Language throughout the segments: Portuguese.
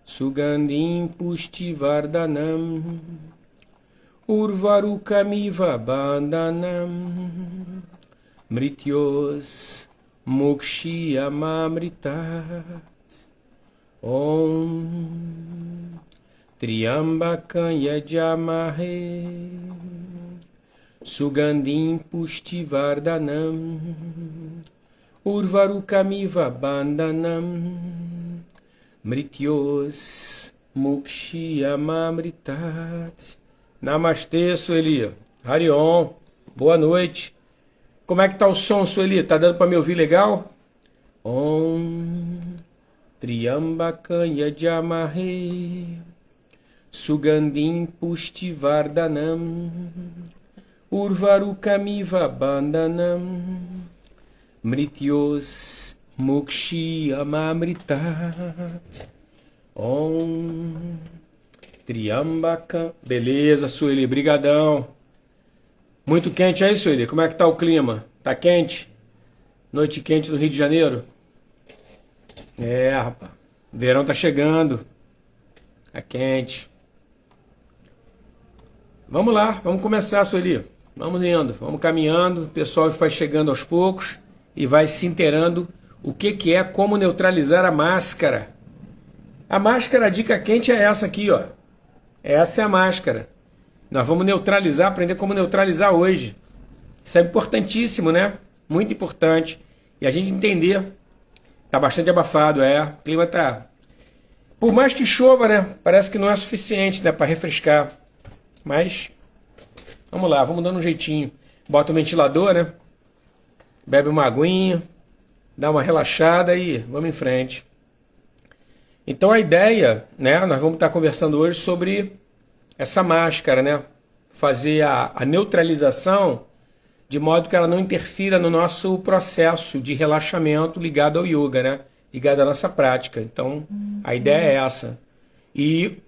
Sugandhim Pushtivardhanam Urvarukamiva Bandhanam Mrityos Mokshiyamamritat Om Triambakam Yajamahe Sugandhim Pushtivardhanam Urvarukamiva Bandhanam Mrityos Mokshiyamamritat. Namastê, Sueli. Harion. Boa noite. Como é que tá o som, Sueli? Tá dando para me ouvir legal? Om Triambakam Yajamahe Sugandhim Pushtivardhanam Urvarukamiva Bandhanam Mrityos Mokshiyamamritat Om Triambakam. Beleza, Sueli, brigadão. Muito quente aí, Sueli? Como é que tá o clima? Tá quente? Noite quente no Rio de Janeiro? É, rapaz. Verão tá chegando. Tá quente. Vamos lá, vamos começar, Sueli. Vamos indo, vamos caminhando. O pessoal vai chegando aos poucos e vai se inteirando o que é como neutralizar a máscara. A máscara, a dica quente é essa aqui, ó. Essa é a máscara. Nós vamos neutralizar, aprender como neutralizar hoje. Isso é importantíssimo, né? Muito importante. E a gente entender. Tá bastante abafado, o clima tá... Por mais que chova, né? Parece que não é suficiente, né? Para refrescar. Mas, vamos lá, vamos dando um jeitinho. Bota o ventilador, né? Bebe uma aguinha. Dá uma relaxada e vamos em frente. Então a ideia, né? Nós vamos estar conversando hoje sobre essa máscara, né? Fazer a neutralização de modo que ela não interfira no nosso processo de relaxamento ligado ao yoga, né? Ligado à nossa prática. Então, a ideia é essa. E,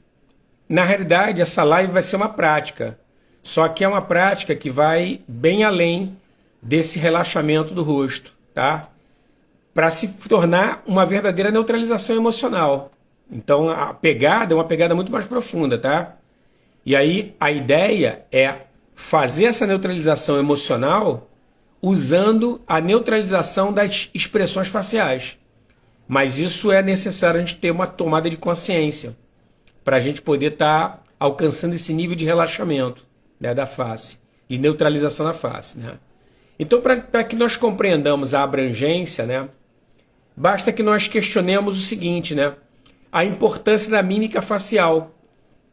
na realidade, essa live vai ser uma prática. Só que é uma prática que vai bem além desse relaxamento do rosto, tá? Para se tornar uma verdadeira neutralização emocional. Então, a pegada é uma pegada muito mais profunda, tá? E aí, a ideia é fazer essa neutralização emocional usando a neutralização das expressões faciais. Mas isso é necessário a gente ter uma tomada de consciência para a gente poder estar alcançando esse nível de relaxamento, né, da face, de neutralização da face, né? Então, para que nós compreendamos a abrangência, né, basta que nós questionemos o seguinte, né, a importância da mímica facial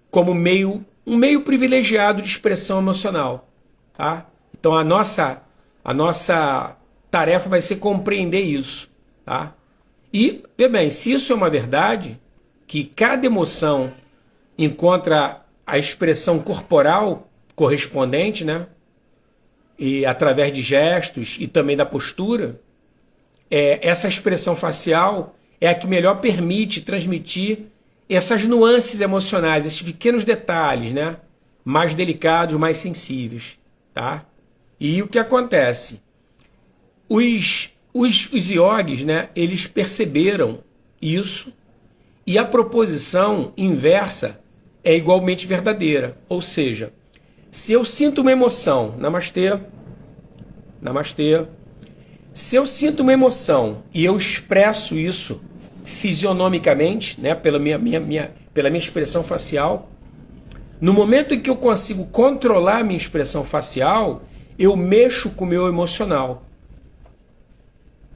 como um meio privilegiado de expressão emocional, tá? Então a nossa tarefa vai ser compreender isso, tá? E, vê bem, se isso é uma verdade, que cada emoção encontra a expressão corporal correspondente, né? E através de gestos e também da postura, essa expressão facial é a que melhor permite transmitir essas nuances emocionais, esses pequenos detalhes, né? Mais delicados, mais sensíveis, tá? E o que acontece? Os yogis, né? Eles perceberam isso e a proposição inversa é igualmente verdadeira. Ou seja, se eu sinto uma emoção, namastê, namastê, se eu sinto uma emoção e eu expresso isso fisionomicamente, né, pela minha expressão facial, no momento em que eu consigo controlar a minha expressão facial, eu mexo com o meu emocional.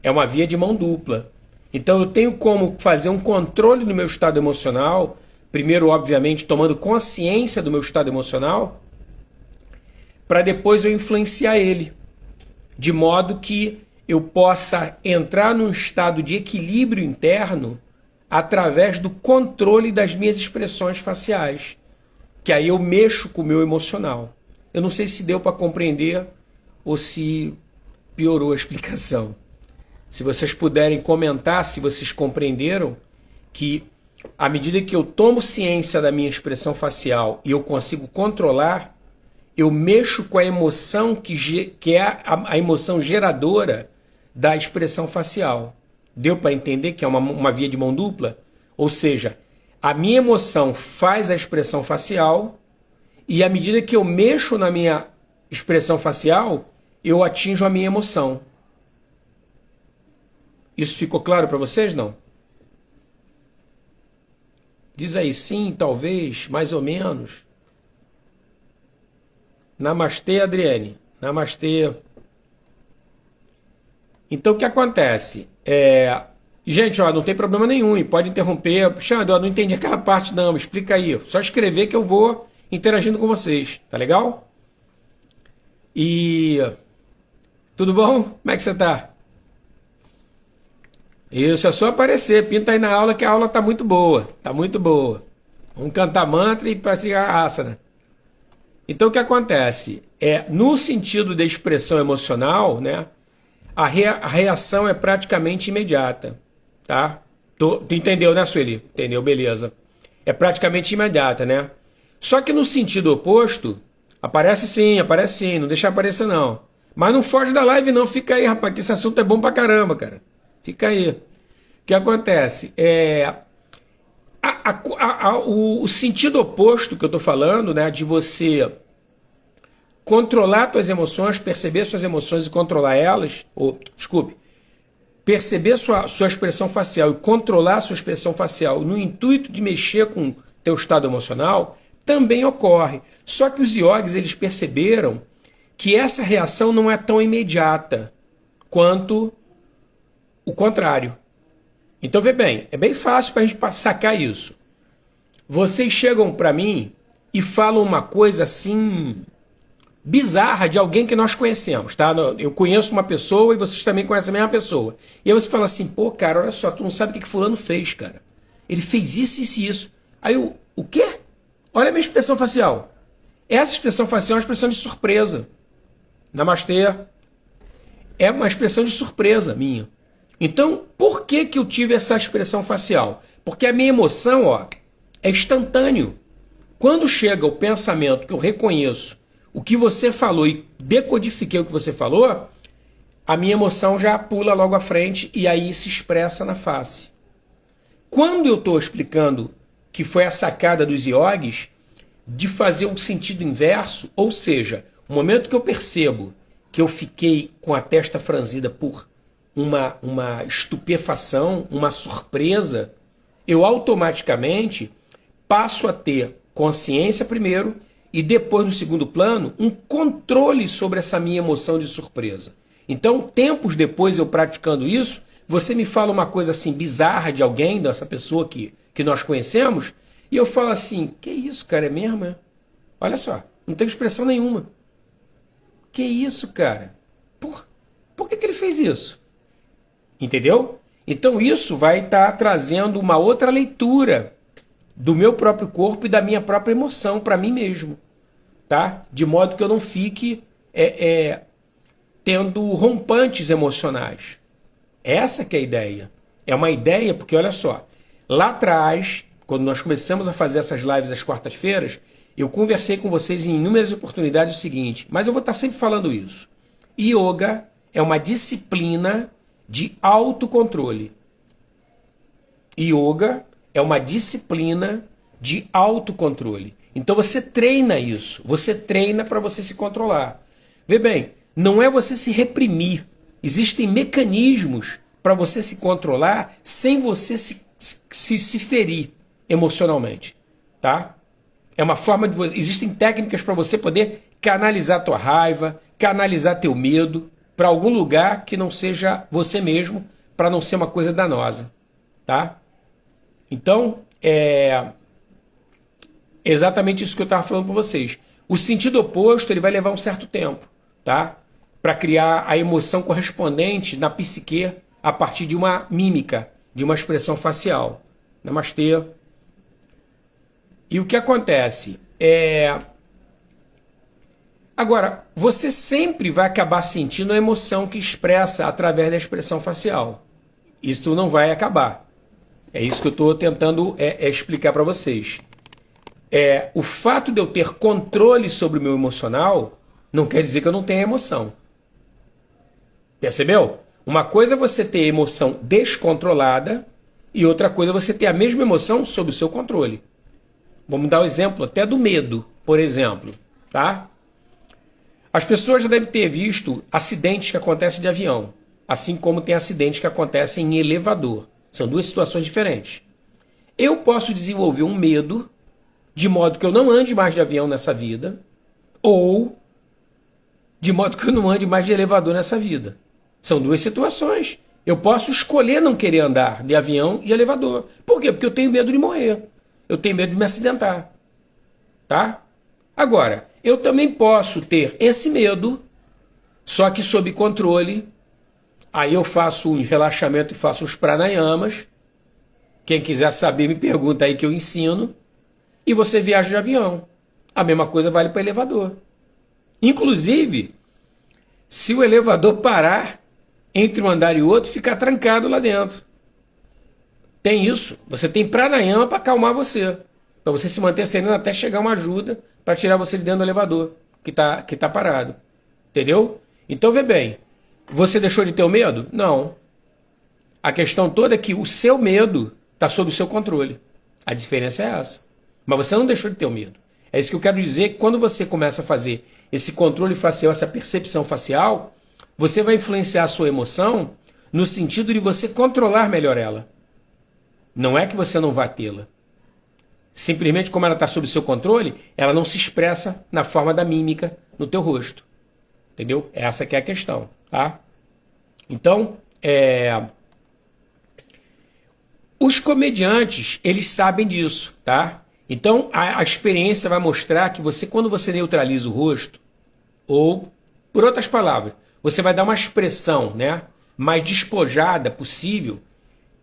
É uma via de mão dupla. Então eu tenho como fazer um controle do meu estado emocional, primeiro, obviamente, tomando consciência do meu estado emocional, para depois eu influenciar ele, de modo que eu possa entrar num estado de equilíbrio interno através do controle das minhas expressões faciais, que aí eu mexo com o meu emocional. Eu não sei se deu para compreender ou se piorou a explicação. Se vocês puderem comentar se vocês compreenderam que à medida que eu tomo ciência da minha expressão facial e eu consigo controlar, eu mexo com a emoção que é a emoção geradora da expressão facial. Deu para entender que é uma via de mão dupla? Ou seja, a minha emoção faz a expressão facial e à medida que eu mexo na minha expressão facial, eu atinjo a minha emoção. Isso ficou claro para vocês, não? Diz aí, sim, talvez, mais ou menos. Namastê, Adriane. Namastê. Então, o que acontece? Gente, ó, não tem problema nenhum, pode interromper. Xandro, eu não entendi aquela parte, não, me explica aí. Só escrever que eu vou interagindo com vocês, tá legal? E... tudo bom? Como é que você tá? Isso, é só aparecer, pinta aí na aula que a aula tá muito boa, tá muito boa. Vamos cantar mantra e praticar asana. Então o que acontece? No sentido da expressão emocional, né, a reação é praticamente imediata, tá? Tu entendeu, né, Sueli? Entendeu, beleza. É praticamente imediata, né? Só que no sentido oposto, aparece sim, não deixa aparecer não. Mas não foge da live não, fica aí, rapaz, que esse assunto é bom pra caramba, cara. Fica aí. O que acontece? O sentido oposto que eu estou falando, né, de você controlar suas emoções, perceber suas emoções e controlar elas, perceber sua expressão facial e controlar sua expressão facial no intuito de mexer com teu estado emocional, também ocorre. Só que os iogues, eles perceberam que essa reação não é tão imediata quanto o contrário. Então, vê bem, é bem fácil para a gente sacar isso. Vocês chegam para mim e falam uma coisa assim bizarra de alguém que nós conhecemos, tá? Eu conheço uma pessoa e vocês também conhecem a mesma pessoa. E aí você fala assim, pô, cara, olha só, tu não sabe o que fulano fez, cara. Ele fez isso, isso e isso. Aí eu, o quê? Olha a minha expressão facial. Essa expressão facial é uma expressão de surpresa. Namastê. É uma expressão de surpresa minha. Então, por que eu tive essa expressão facial? Porque a minha emoção, ó, é instantâneo. Quando chega o pensamento que eu reconheço o que você falou e decodifiquei o que você falou, a minha emoção já pula logo à frente e aí se expressa na face. Quando eu estou explicando que foi a sacada dos iogues de fazer um sentido inverso, ou seja, o momento que eu percebo que eu fiquei com a testa franzida por uma estupefação, uma surpresa, eu automaticamente passo a ter consciência primeiro e depois, no segundo plano, um controle sobre essa minha emoção de surpresa. Então, tempos depois eu praticando isso, você me fala uma coisa assim bizarra de alguém, dessa pessoa que nós conhecemos, e eu falo assim, que isso, cara, é mesmo? É? Olha só, não tem expressão nenhuma. Que isso, cara? Por que ele fez isso? Entendeu? Então isso vai estar trazendo uma outra leitura do meu próprio corpo e da minha própria emoção para mim mesmo, tá? De modo que eu não fique tendo rompantes emocionais. Essa que é a ideia. É uma ideia porque, olha só, lá atrás, quando nós começamos a fazer essas lives às quartas-feiras, eu conversei com vocês em inúmeras oportunidades o seguinte, mas eu vou estar sempre falando isso. Yoga é uma disciplina de autocontrole. Yoga é uma disciplina de autocontrole. Então você treina isso. Você treina para você se controlar. Vê bem, não é você se reprimir. Existem mecanismos para você se controlar sem você se ferir emocionalmente. Tá? É uma forma de... Existem técnicas para você poder canalizar tua raiva, canalizar teu medo para algum lugar que não seja você mesmo, para não ser uma coisa danosa. Tá? Então, é exatamente isso que eu estava falando para vocês. O sentido oposto ele vai levar um certo tempo, tá? Para criar a emoção correspondente na psique a partir de uma mímica, de uma expressão facial. Namastê. E o que acontece? Agora, você sempre vai acabar sentindo a emoção que expressa através da expressão facial. Isso não vai acabar. É isso que eu estou tentando explicar para vocês. O fato de eu ter controle sobre o meu emocional não quer dizer que eu não tenha emoção. Percebeu? Uma coisa é você ter emoção descontrolada E outra coisa é você ter a mesma emoção sob o seu controle. Vamos dar o exemplo até do medo, por exemplo, tá? As pessoas já devem ter visto acidentes que acontecem de avião, assim como tem acidentes que acontecem em elevador. São duas situações diferentes. Eu posso desenvolver um medo de modo que eu não ande mais de avião nessa vida, ou de modo que eu não ande mais de elevador nessa vida. São duas situações. Eu posso escolher não querer andar de avião e de elevador. Por quê? Porque eu tenho medo de morrer. Eu tenho medo de me acidentar. Tá? Agora, eu também posso ter esse medo, só que sob controle. Aí eu faço um relaxamento e faço uns pranayamas. Quem quiser saber, me pergunta aí que eu ensino. E você viaja de avião. A mesma coisa vale para elevador. Inclusive, se o elevador parar entre um andar e outro, ficar trancado lá dentro. Tem isso. Você tem pranayama para acalmar você. Para você se manter sereno até chegar uma ajuda para tirar você de dentro do elevador que tá parado. Entendeu? Então, vê bem. Você deixou de ter o medo? Não. A questão toda é que o seu medo está sob o seu controle. A diferença é essa. Mas você não deixou de ter o medo. É isso que eu quero dizer, que quando você começa a fazer esse controle facial, essa percepção facial, você vai influenciar a sua emoção no sentido de você controlar melhor ela. Não é que você não vai tê-la. Simplesmente como ela está sob seu controle, ela não se expressa na forma da mímica no teu rosto. Entendeu? Essa que é a questão. Tá? Então, os comediantes, eles sabem disso. Tá? Então, a experiência vai mostrar que você, quando você neutraliza o rosto, ou, por outras palavras, você vai dar uma expressão, né, mais despojada possível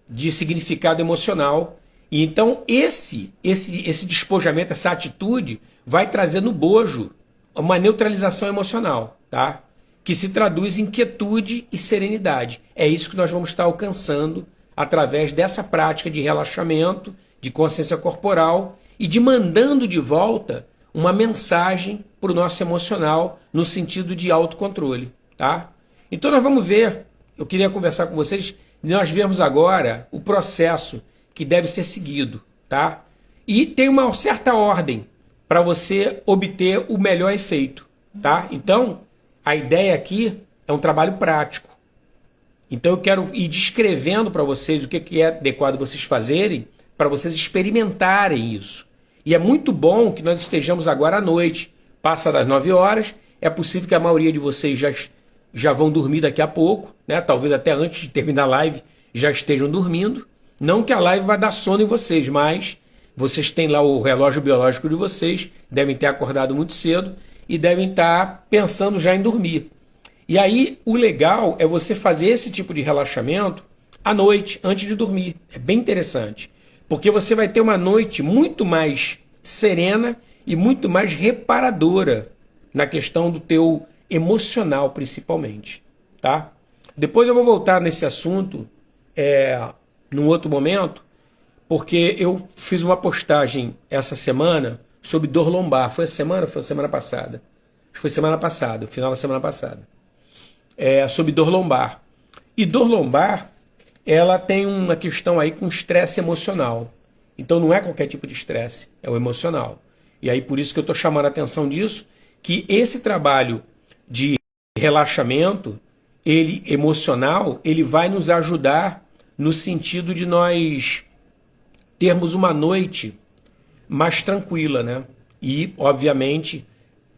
de significado emocional. E então esse despojamento, essa atitude, vai trazer no bojo uma neutralização emocional, tá? Que se traduz em quietude e serenidade. É isso que nós vamos estar alcançando através dessa prática de relaxamento, de consciência corporal e de mandando de volta uma mensagem para o nosso emocional no sentido de autocontrole. Tá? Então nós vamos ver, eu queria conversar com vocês, nós vemos agora o processo que deve ser seguido. Tá? E tem uma certa ordem para você obter o melhor efeito. Tá? Então, a ideia aqui é um trabalho prático. Então eu quero ir descrevendo para vocês o que é adequado vocês fazerem para vocês experimentarem isso. E é muito bom que nós estejamos agora à noite. Passa das 9 horas, é possível que a maioria de vocês já vão dormir daqui a pouco, né? Talvez até antes de terminar a live já estejam dormindo. Não que a live vai dar sono em vocês, mas vocês têm lá o relógio biológico de vocês, devem ter acordado muito cedo e devem estar pensando já em dormir. E aí o legal é você fazer esse tipo de relaxamento à noite, antes de dormir. É bem interessante, porque você vai ter uma noite muito mais serena e muito mais reparadora na questão do teu emocional, principalmente. Tá? Depois eu vou voltar nesse assunto num outro momento, porque eu fiz uma postagem essa semana sobre dor lombar. Foi essa semana ou foi a semana passada? Acho que foi semana passada, final da semana passada. Sobre dor lombar. E dor lombar, ela tem uma questão aí com estresse emocional. Então não é qualquer tipo de estresse, é o emocional. E aí por isso que eu estou chamando a atenção disso, que esse trabalho de relaxamento, ele emocional, ele vai nos ajudar no sentido de nós termos uma noite mais tranquila, né? E, obviamente,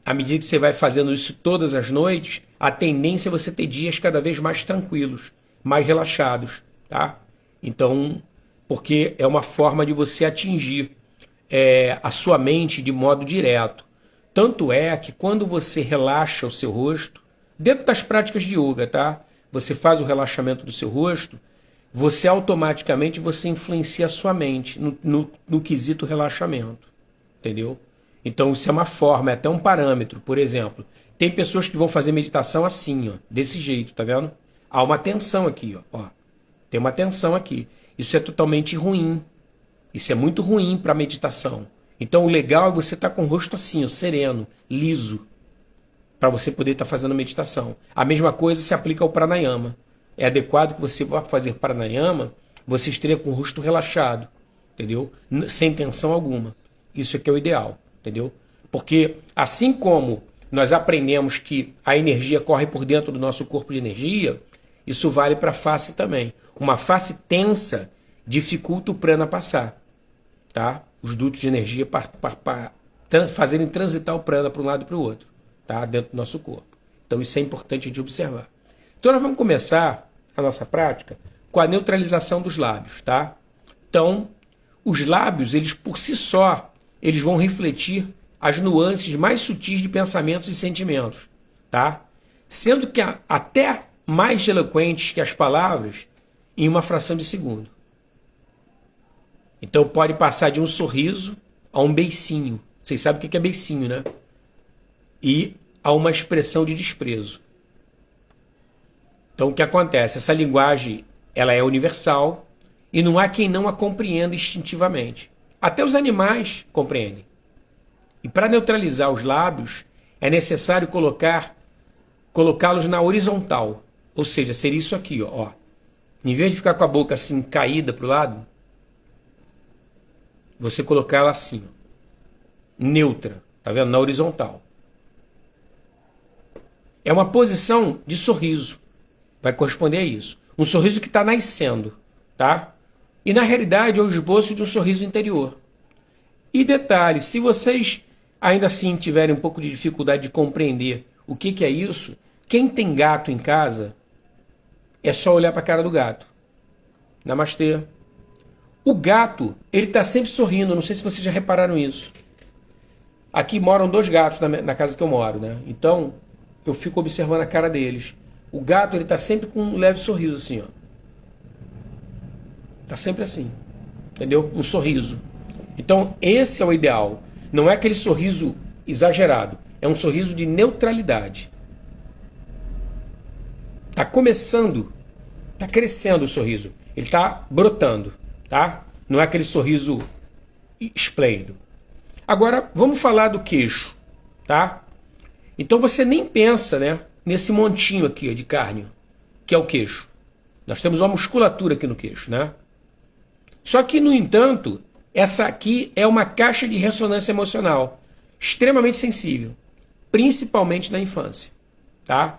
à medida que você vai fazendo isso todas as noites, a tendência é você ter dias cada vez mais tranquilos, mais relaxados, tá? Então, porque é uma forma de você atingir a sua mente de modo direto. Tanto é que quando você relaxa o seu rosto, dentro das práticas de yoga, tá? Você faz o relaxamento do seu rosto, você automaticamente você influencia a sua mente no quesito relaxamento, entendeu? Então isso é uma forma, é até um parâmetro. Por exemplo, tem pessoas que vão fazer meditação assim, ó, desse jeito, tá vendo? Há uma tensão aqui, ó. Tem uma tensão aqui. Isso é totalmente ruim. Isso é muito ruim para a meditação. Então o legal é você estar com o rosto assim, ó, sereno, liso, para você poder estar fazendo meditação. A mesma coisa se aplica ao pranayama. É adequado que você vá fazer pranayama você esteja com o rosto relaxado, entendeu? Sem tensão alguma. Isso aqui é o ideal, entendeu? Porque assim como nós aprendemos que a energia corre por dentro do nosso corpo de energia, isso vale para a face também. Uma face tensa dificulta o prana passar, tá? Os dutos de energia fazerem transitar o prana para um lado e para o outro, tá? Dentro do nosso corpo. Então isso é importante de observar. Então nós vamos começar a nossa prática com a neutralização dos lábios, tá? Então, os lábios, eles por si só, eles vão refletir as nuances mais sutis de pensamentos e sentimentos, tá? Sendo que até mais eloquentes que as palavras em uma fração de segundo. Então pode passar de um sorriso a um beicinho. Vocês sabem o que é beicinho, né? E a uma expressão de desprezo. Então o que acontece? Essa linguagem, ela é universal e não há quem não a compreenda instintivamente. Até os animais compreendem. E para neutralizar os lábios, é necessário colocá-los na horizontal. Ou seja, seria isso aqui, ó. Em vez de ficar com a boca assim caída para o lado, você colocar ela assim, ó, neutra, tá vendo? Na horizontal. É uma posição de sorriso. Vai corresponder a isso. Um sorriso que está nascendo, tá? E na realidade é o esboço de um sorriso interior. E detalhe, se vocês ainda assim tiverem um pouco de dificuldade de compreender o que é isso, quem tem gato em casa, é só olhar para a cara do gato. Namastê. O gato, ele está sempre sorrindo, não sei se vocês já repararam isso. Aqui moram 2 gatos na casa que eu moro, né? Então, eu fico observando a cara deles. O gato, ele está sempre com um leve sorriso assim, ó. Está sempre assim, entendeu? Um sorriso. Então, esse é o ideal. Não é aquele sorriso exagerado. É um sorriso de neutralidade. Está começando, está crescendo o sorriso. Ele está brotando, tá? Não é aquele sorriso esplêndido. Agora, vamos falar do queixo, tá? Então você nem pensa, né, nesse montinho aqui de carne, que é o queixo. Nós temos uma musculatura aqui no queixo, né? Só que, no entanto, essa aqui é uma caixa de ressonância emocional extremamente sensível, principalmente na infância, tá?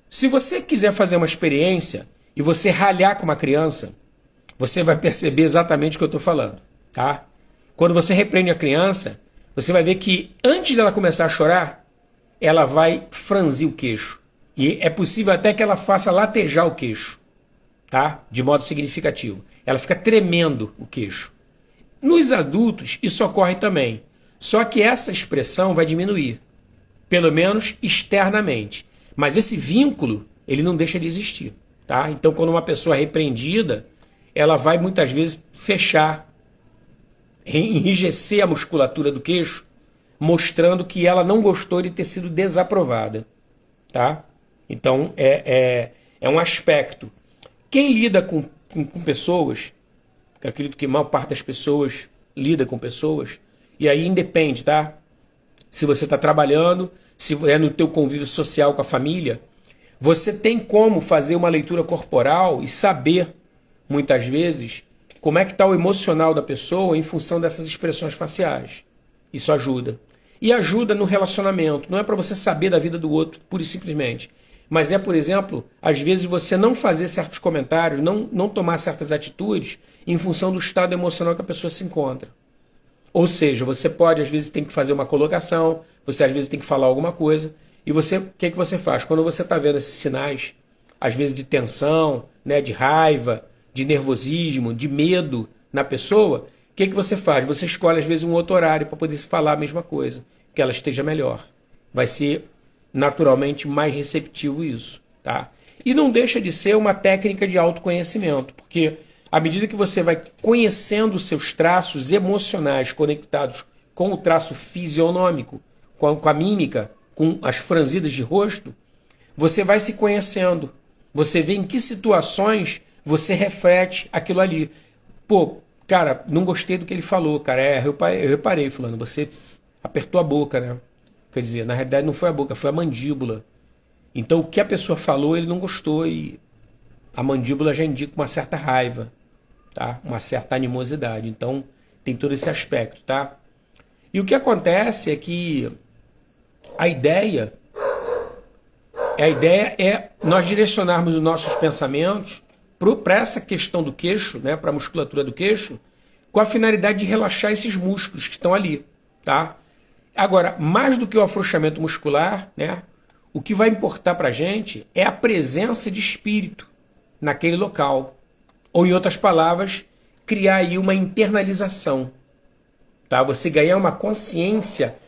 Se você quiser fazer uma experiência e você ralhar com uma criança, você vai perceber exatamente o que eu estou falando, tá? Quando você repreende a criança, você vai ver que antes dela começar a chorar, ela vai franzir o queixo. E é possível até que ela faça latejar o queixo, tá? De modo significativo. Ela fica tremendo o queixo. Nos adultos, isso ocorre também. Só que essa expressão vai diminuir, pelo menos externamente. Mas esse vínculo, ele não deixa de existir, tá? Então, quando uma pessoa é repreendida, ela vai muitas vezes fechar, enrijecer a musculatura do queixo, mostrando que ela não gostou de ter sido desaprovada, tá? Então, é um aspecto. Quem lida com pessoas, eu acredito que a maior parte das pessoas lida com pessoas, e aí independe, tá? Se você está trabalhando, se é no teu convívio social com a família, você tem como fazer uma leitura corporal e saber, muitas vezes, como é que está o emocional da pessoa em função dessas expressões faciais. Isso ajuda. E ajuda no relacionamento. Não é para você saber da vida do outro, pura e simplesmente. Mas é, por exemplo, às vezes você não fazer certos comentários, não tomar certas atitudes em função do estado emocional que a pessoa se encontra. Ou seja, você pode, às vezes, tem que fazer uma colocação, você às vezes tem que falar alguma coisa, e você, o que você faz? Quando você está vendo esses sinais, às vezes de tensão, né, de raiva, de nervosismo, de medo na pessoa, o que você faz? Você escolhe, às vezes, um outro horário para poder falar a mesma coisa, que ela esteja melhor. Vai ser naturalmente mais receptivo isso, tá? E não deixa de ser uma técnica de autoconhecimento, porque à medida que você vai conhecendo os seus traços emocionais conectados com o traço fisionômico, com a mímica, com as franzidas de rosto, você vai se conhecendo. Você vê em que situações você reflete aquilo ali. Pô, cara, não gostei do que ele falou, cara. Eu reparei, fulano, você apertou a boca, né? Quer dizer, na realidade não foi a boca, foi a mandíbula. Então o que a pessoa falou, ele não gostou e a mandíbula já indica uma certa raiva. tá? Uma certa animosidade. Então, tem todo esse aspecto, tá? E o que acontece é que a ideia é nós direcionarmos os nossos pensamentos para essa questão do queixo, né, para a musculatura do queixo, com a finalidade de relaxar esses músculos que estão ali, tá? Agora, mais do que o afrouxamento muscular, né, o que vai importar para a gente é a presença de espírito naquele local. Ou, em outras palavras, criar aí uma internalização, tá? Você ganhar uma consciência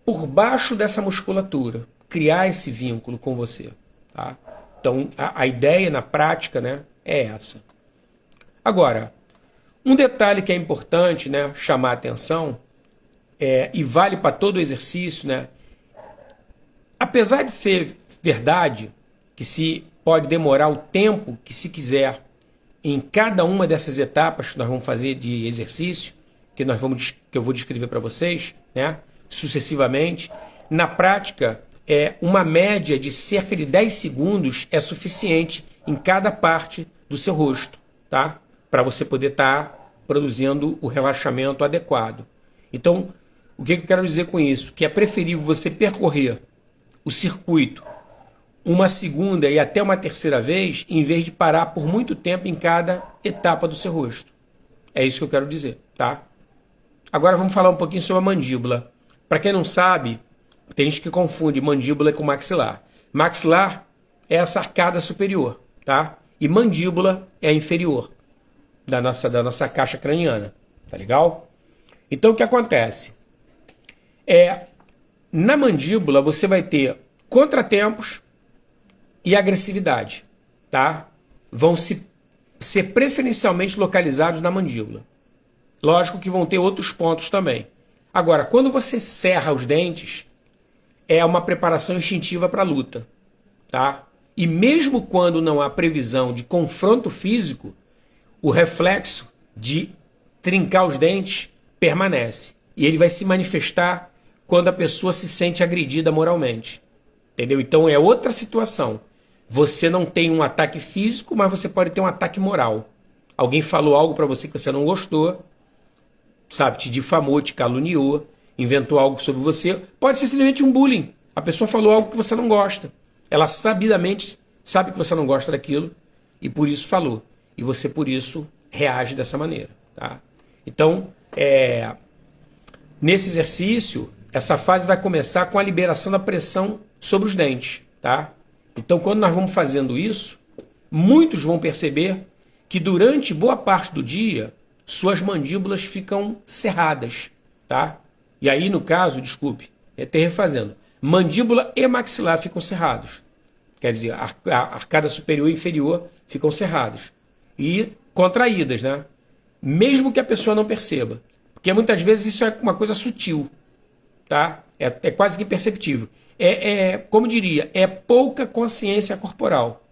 por baixo dessa musculatura, criar esse vínculo com você, tá? Então, a ideia na prática, né, é essa. Agora, um detalhe que é importante, né, chamar a atenção, e vale para todo o exercício, né, apesar de ser verdade que se pode demorar o tempo que se quiser em cada uma dessas etapas que nós vamos fazer de exercício, que eu vou descrever para vocês, né, sucessivamente, na prática, uma média de cerca de 10 segundos é suficiente em cada parte do seu rosto, tá? Para você poder estar produzindo o relaxamento adequado. Então, o que eu quero dizer com isso? Que é preferível você percorrer o circuito uma segunda e até uma terceira vez, em vez de parar por muito tempo em cada etapa do seu rosto. É isso que eu quero dizer, tá? Agora vamos falar um pouquinho sobre a mandíbula. Para quem não sabe, tem gente que confunde mandíbula com maxilar. Maxilar é essa arcada superior, tá? E mandíbula é a inferior da nossa caixa craniana, tá legal? Então o que acontece? Na mandíbula você vai ter contratempos e agressividade, tá? Vão ser preferencialmente localizados na mandíbula. Lógico que vão ter outros pontos também. Agora, quando você cerra os dentes, é uma preparação instintiva para a luta, tá? E mesmo quando não há previsão de confronto físico, o reflexo de trincar os dentes permanece. E ele vai se manifestar quando a pessoa se sente agredida moralmente. Entendeu? Então é outra situação. Você não tem um ataque físico, mas você pode ter um ataque moral. Alguém falou algo para você que você não gostou, sabe, te difamou, te caluniou, inventou algo sobre você. Pode ser simplesmente um bullying. A pessoa falou algo que você não gosta. Ela sabidamente sabe que você não gosta daquilo e por isso falou. E você, por isso, reage dessa maneira, tá? Então, nesse exercício, essa fase vai começar com a liberação da pressão sobre os dentes, tá? Então, quando nós vamos fazendo isso, muitos vão perceber que durante boa parte do dia, suas mandíbulas ficam cerradas, tá? E aí, no caso, desculpe, até refazendo, mandíbula e maxilar ficam cerrados. Quer dizer, a arcada superior e inferior ficam cerrados. E contraídas, né? Mesmo que a pessoa não perceba. Porque muitas vezes isso é uma coisa sutil, tá? É quase que imperceptível. Como diria, é pouca consciência corporal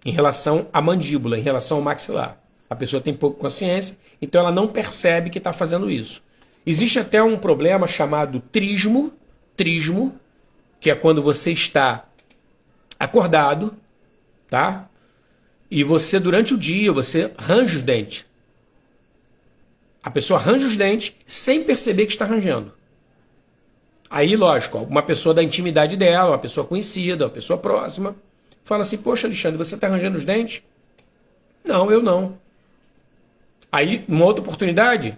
em relação à mandíbula, em relação ao maxilar. A pessoa tem pouca consciência, então ela não percebe que está fazendo isso. Existe até um problema chamado trismo, que é quando você está acordado, tá? E você, durante o dia, você range os dentes. A pessoa range os dentes sem perceber que está rangendo. Aí, lógico, uma pessoa da intimidade dela, uma pessoa conhecida, uma pessoa próxima, fala assim, poxa, Alexandre, você está rangendo os dentes? Não, eu não. Aí, numa outra oportunidade,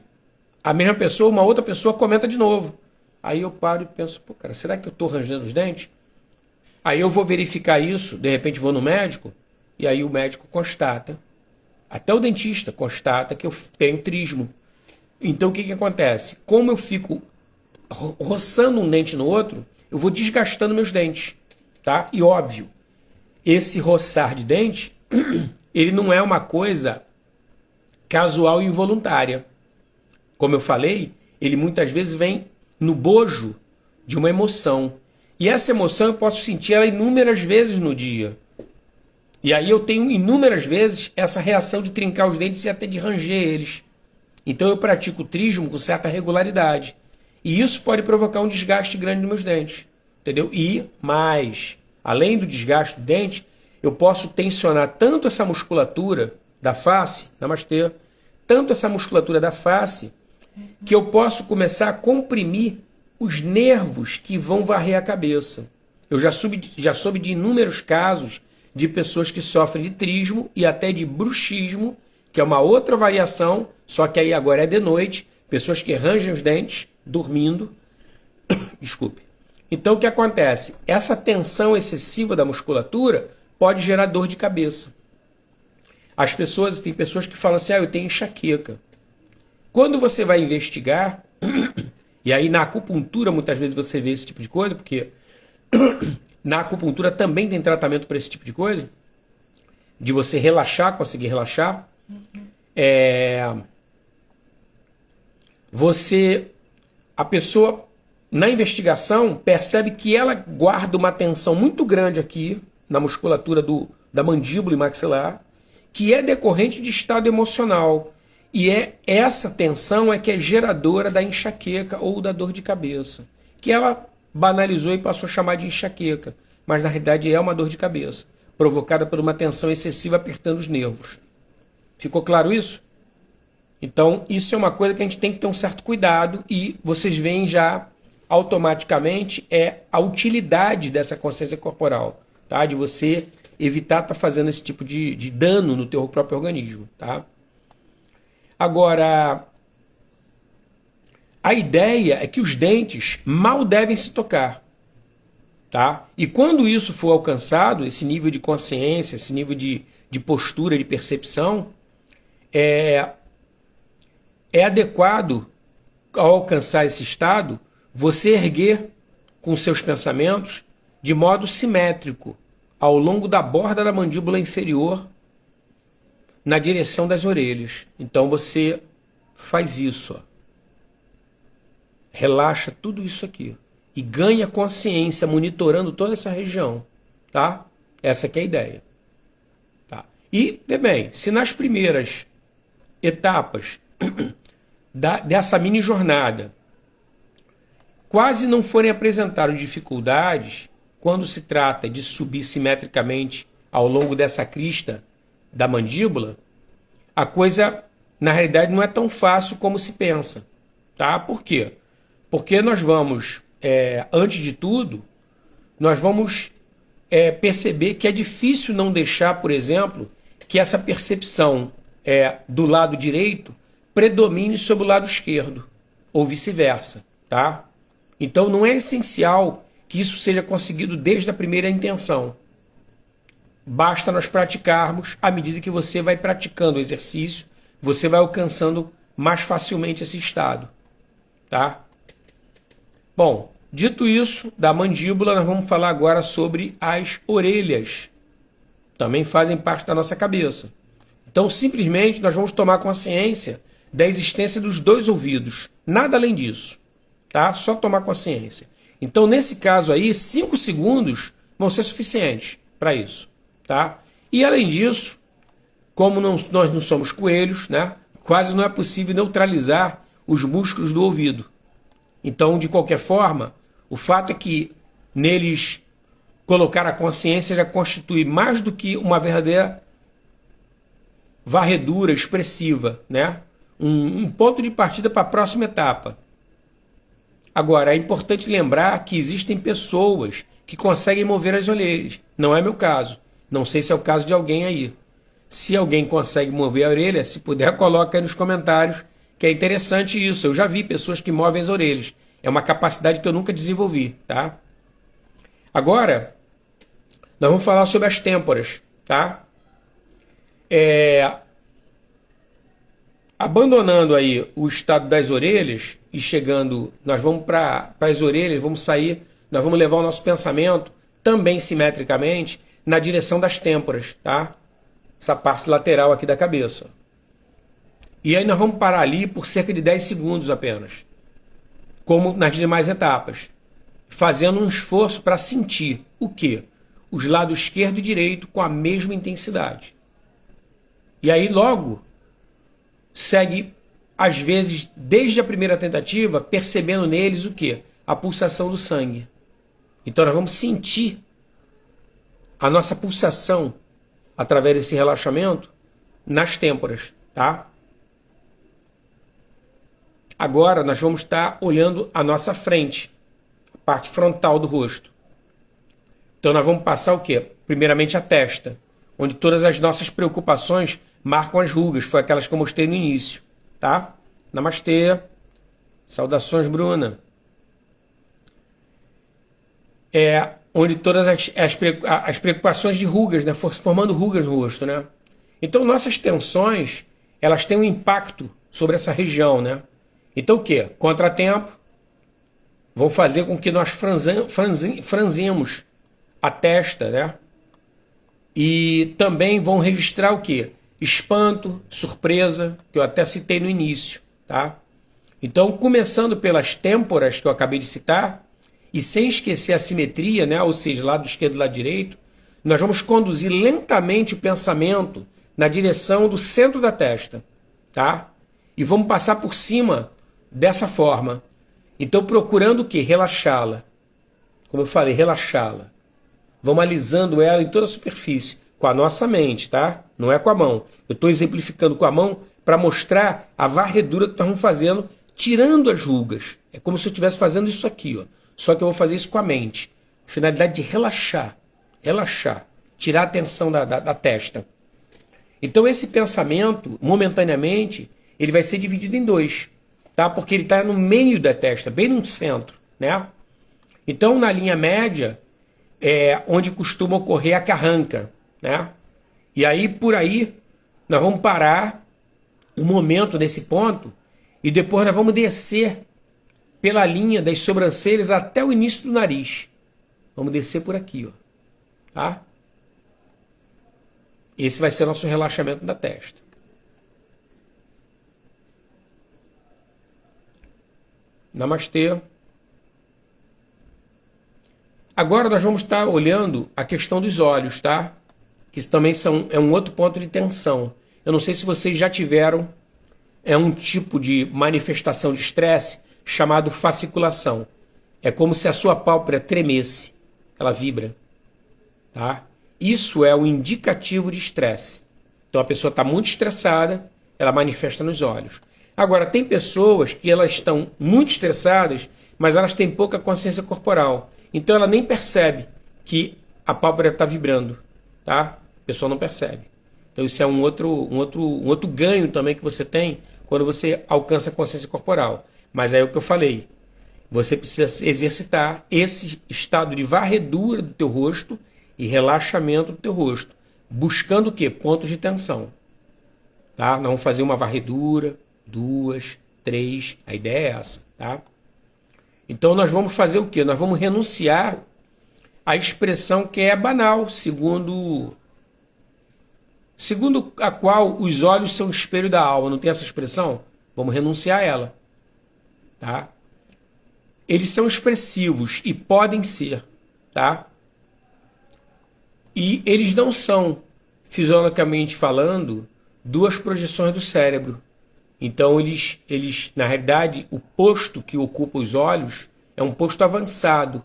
a mesma pessoa, uma outra pessoa comenta de novo. Aí eu paro e penso, pô, cara, será que eu estou rangendo os dentes? Aí eu vou verificar isso, de repente vou no médico, e aí o médico constata, até o dentista constata que eu tenho trismo. Então o que acontece? Como eu fico roçando um dente no outro, eu vou desgastando meus dentes, tá? E óbvio, esse roçar de dente, ele não é uma coisa casual e involuntária. Como eu falei, ele muitas vezes vem no bojo de uma emoção. E essa emoção eu posso sentir ela inúmeras vezes no dia. E aí eu tenho inúmeras vezes essa reação de trincar os dentes e até de ranger eles. Então eu pratico o trismo com certa regularidade. E isso pode provocar um desgaste grande nos meus dentes. Entendeu? E mais, além do desgaste do dente, eu posso tensionar tanto essa musculatura da face, namastê, tanto essa musculatura da face que eu posso começar a comprimir os nervos que vão varrer a cabeça. Eu já soube de inúmeros casos de pessoas que sofrem de trismo e até de bruxismo, que é uma outra variação, só que aí agora é de noite, pessoas que rangem os dentes dormindo. Desculpe. Então o que acontece? Essa tensão excessiva da musculatura pode gerar dor de cabeça. Tem pessoas que falam assim, eu tenho enxaqueca. Quando você vai investigar, e aí na acupuntura muitas vezes você vê esse tipo de coisa, porque na acupuntura também tem tratamento para esse tipo de coisa, de você relaxar, conseguir relaxar. A pessoa, na investigação, percebe que ela guarda uma tensão muito grande aqui, na musculatura da mandíbula e maxilar, que é decorrente de estado emocional. E essa tensão que é geradora da enxaqueca ou da dor de cabeça, que ela banalizou e passou a chamar de enxaqueca, mas na realidade é uma dor de cabeça, provocada por uma tensão excessiva apertando os nervos. Ficou claro isso? Então, isso é uma coisa que a gente tem que ter um certo cuidado e vocês veem já automaticamente a utilidade dessa consciência corporal, tá? De você evitar estar fazendo esse tipo de dano no teu próprio organismo, tá? Agora, a ideia é que os dentes mal devem se tocar, tá? E quando isso for alcançado, esse nível de consciência, esse nível de postura, de percepção, é adequado ao alcançar esse estado, você erguer com seus pensamentos de modo simétrico ao longo da borda da mandíbula inferior na direção das orelhas. Então você faz isso, ó. Relaxa tudo isso aqui e ganha consciência monitorando toda essa região, tá? Essa aqui é a ideia, tá? E, bem, se nas primeiras etapas dessa mini jornada quase não forem apresentadas dificuldades quando se trata de subir simetricamente ao longo dessa crista da mandíbula, a coisa na realidade não é tão fácil como se pensa, tá? Por quê? Porque nós vamos, antes de tudo, nós vamos perceber que é difícil não deixar, por exemplo, que essa percepção do lado direito predomine sobre o lado esquerdo, ou vice-versa, tá? Então não é essencial que isso seja conseguido desde a primeira intenção. Basta nós praticarmos, à medida que você vai praticando o exercício, você vai alcançando mais facilmente esse estado, tá? Bom, dito isso, da mandíbula, nós vamos falar agora sobre as orelhas. Também fazem parte da nossa cabeça. Então, simplesmente, nós vamos tomar consciência da existência dos dois ouvidos. Nada além disso, tá? Só tomar consciência. Então, nesse caso aí, 5 segundos vão ser suficientes para isso, tá? E, além disso, como nós não somos coelhos, né? Quase não é possível neutralizar os músculos do ouvido. Então, de qualquer forma, o fato é que neles colocar a consciência já constitui mais do que uma verdadeira varredura expressiva, né? Um ponto de partida para a próxima etapa. Agora, é importante lembrar que existem pessoas que conseguem mover as orelhas. Não é meu caso. Não sei se é o caso de alguém aí. Se alguém consegue mover a orelha, se puder, coloca aí nos comentários, que é interessante isso. Eu já vi pessoas que movem as orelhas. É uma capacidade que eu nunca desenvolvi, tá? Agora, nós vamos falar sobre as têmporas, tá? Abandonando aí o estado das orelhas e chegando, nós vamos para as orelhas, vamos sair, nós vamos levar o nosso pensamento, também simetricamente, na direção das têmporas, tá? Essa parte lateral aqui da cabeça. E aí nós vamos parar ali por cerca de 10 segundos apenas, como nas demais etapas, fazendo um esforço para sentir o quê? Os lados esquerdo e direito com a mesma intensidade. E aí logo segue, às vezes, desde a primeira tentativa, percebendo neles o quê? A pulsação do sangue. Então nós vamos sentir a nossa pulsação através desse relaxamento nas têmporas, tá? Agora nós vamos estar olhando a nossa frente, a parte frontal do rosto. Então nós vamos passar o quê? Primeiramente a testa, onde todas as nossas preocupações marcam as rugas, foi aquelas que eu mostrei no início, tá? Namastê. Saudações, Bruna. Onde todas as preocupações de rugas, né? Formando rugas no rosto, né? Então nossas tensões, elas têm um impacto sobre essa região, né? Então o quê? Contratempo vão fazer com que nós franzemos a testa, né? E também vão registrar o quê? Espanto, surpresa, que eu até citei no início, tá? Então, começando pelas têmporas que eu acabei de citar, e sem esquecer a simetria, né? Ou seja, lado esquerdo e lado direito, nós vamos conduzir lentamente o pensamento na direção do centro da testa, tá? E vamos passar por cima dessa forma. Então, procurando o quê? Relaxá-la. Como eu falei, relaxá-la. Vamos alisando ela em toda a superfície, com a nossa mente, tá? Não é com a mão. Eu estou exemplificando com a mão para mostrar a varredura que nós estamos fazendo, tirando as rugas. É como se eu estivesse fazendo isso aqui, ó. Só que eu vou fazer isso com a mente. Finalidade de relaxar. Relaxar. Tirar a tensão da testa. Então esse pensamento, momentaneamente, ele vai ser dividido em dois, tá? Porque ele está no meio da testa, bem no centro, né? Então na linha média é onde costuma ocorrer a carranca, né? E aí por aí nós vamos parar um momento nesse ponto e depois nós vamos descer pela linha das sobrancelhas até o início do nariz. Vamos descer por aqui, ó, tá? Esse vai ser o nosso relaxamento da testa. Namastê. Agora nós vamos estar olhando a questão dos olhos, tá? Que também é um outro ponto de tensão. Eu não sei se vocês já tiveram um tipo de manifestação de estresse chamado fasciculação. É como se a sua pálpebra tremesse, ela vibra, tá? Isso é um indicativo de estresse. Então a pessoa está muito estressada, ela manifesta nos olhos. Agora, tem pessoas que elas estão muito estressadas, mas elas têm pouca consciência corporal. Então ela nem percebe que a pálpebra está vibrando, tá? A pessoa não percebe. Então isso é um outro ganho também que você tem quando você alcança a consciência corporal. Mas é o que eu falei. Você precisa exercitar esse estado de varredura do teu rosto e relaxamento do teu rosto. Buscando o quê? Pontos de tensão. Tá? Nós vamos fazer uma varredura, 2, 3. A ideia é essa, tá? Então nós vamos fazer o quê? Nós vamos renunciar à expressão que é banal, segundo a qual os olhos são o espelho da alma. Não tem essa expressão? Vamos renunciar a ela. Tá? Eles são expressivos e podem ser, tá? E eles não são, fisiologicamente falando, duas projeções do cérebro. Então eles na realidade, o posto que ocupa os olhos é um posto avançado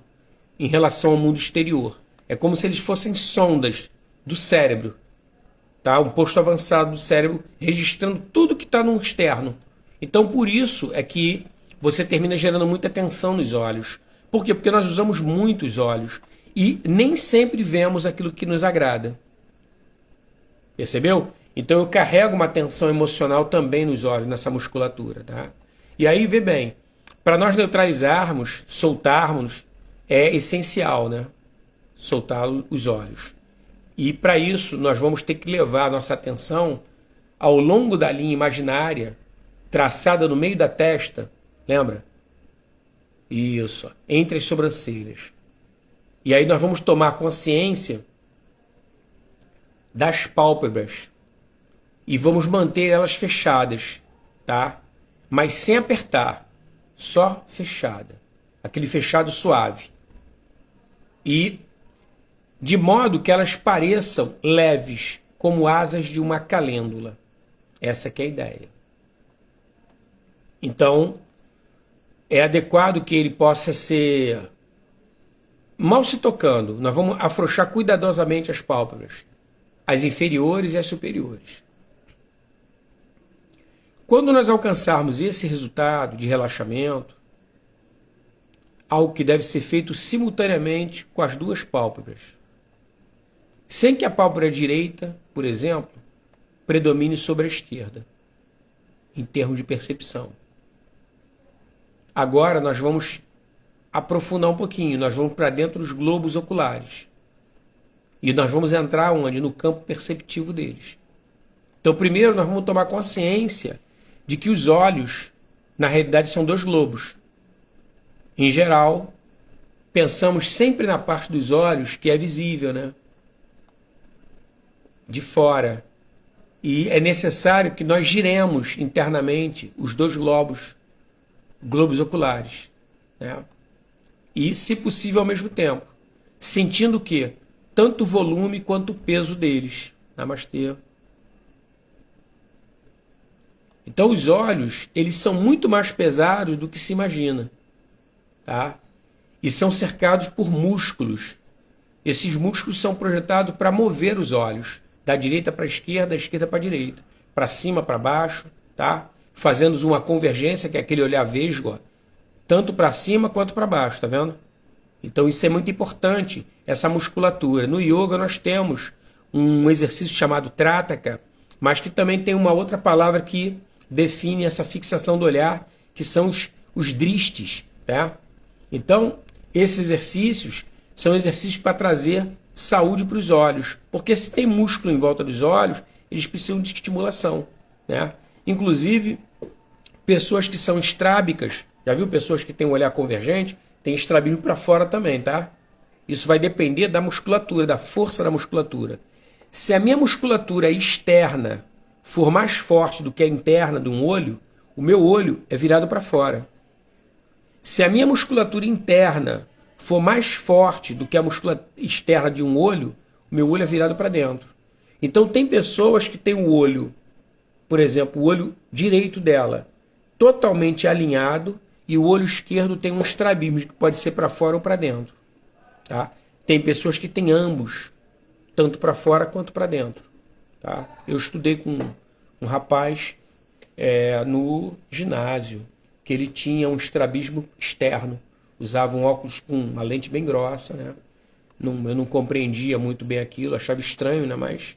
em relação ao mundo exterior. É como se eles fossem sondas do cérebro, tá? Um posto avançado do cérebro registrando tudo que está no externo. Então por isso é que você termina gerando muita tensão nos olhos. Por quê? Porque nós usamos muito os olhos e nem sempre vemos aquilo que nos agrada. Percebeu? Então eu carrego uma tensão emocional também nos olhos, nessa musculatura, tá? E aí, vê bem, para nós neutralizarmos, soltarmos, é essencial, né? Soltar os olhos. E para isso nós vamos ter que levar a nossa atenção ao longo da linha imaginária, traçada no meio da testa, lembra? Isso, entre as sobrancelhas. E aí nós vamos tomar consciência das pálpebras e vamos manter elas fechadas, tá? Mas sem apertar, só fechada. Aquele fechado suave. E de modo que elas pareçam leves, como asas de uma calêndula. Essa que é a ideia. Então, é adequado que ele possa ser mal se tocando. Nós vamos afrouxar cuidadosamente as pálpebras, as inferiores e as superiores. Quando nós alcançarmos esse resultado de relaxamento, algo que deve ser feito simultaneamente com as duas pálpebras, sem que a pálpebra direita, por exemplo, predomine sobre a esquerda, em termos de percepção. Agora nós vamos aprofundar um pouquinho, nós vamos para dentro dos globos oculares. E nós vamos entrar onde? No campo perceptivo deles. Então, primeiro, nós vamos tomar consciência de que os olhos, na realidade, são dois globos. Em geral, pensamos sempre na parte dos olhos que é visível, né? De fora. E é necessário que nós giremos internamente os dois globos oculares, né? E, se possível, ao mesmo tempo. Sentindo o quê? Tanto o volume quanto o peso deles. Namastê. Então, os olhos, eles são muito mais pesados do que se imagina. Tá? E são cercados por músculos. Esses músculos são projetados para mover os olhos. Da direita para a esquerda, da esquerda para a direita. Para cima, para baixo. Tá? Fazendo uma convergência, que é aquele olhar vesgo, ó, tanto para cima quanto para baixo. Tá vendo? Então, isso é muito importante, essa musculatura. No yoga, nós temos um exercício chamado Trataka, mas que também tem uma outra palavra que define essa fixação do olhar, que são os dristis. Tá? Então, esses exercícios são exercícios para trazer saúde para os olhos, porque se tem músculo em volta dos olhos, eles precisam de estimulação. Né? Inclusive, pessoas que são estrábicas, já viu pessoas que têm um olhar convergente? Tem estrabismo para fora também, tá? Isso vai depender da musculatura, da força da musculatura. Se a minha musculatura externa for mais forte do que a interna de um olho, o meu olho é virado para fora. Se a minha musculatura interna for mais forte do que a musculatura externa de um olho, o meu olho é virado para dentro. Então tem pessoas que têm o olho, por exemplo, o olho direito dela totalmente alinhado, e o olho esquerdo tem um estrabismo, que pode ser para fora ou para dentro. Tá? Tem pessoas que têm ambos, tanto para fora quanto para dentro. Tá? Eu estudei com um rapaz no ginásio, que ele tinha um estrabismo externo. Usava um óculos com uma lente bem grossa. Né? Eu não compreendia muito bem aquilo, achava estranho, né? Mas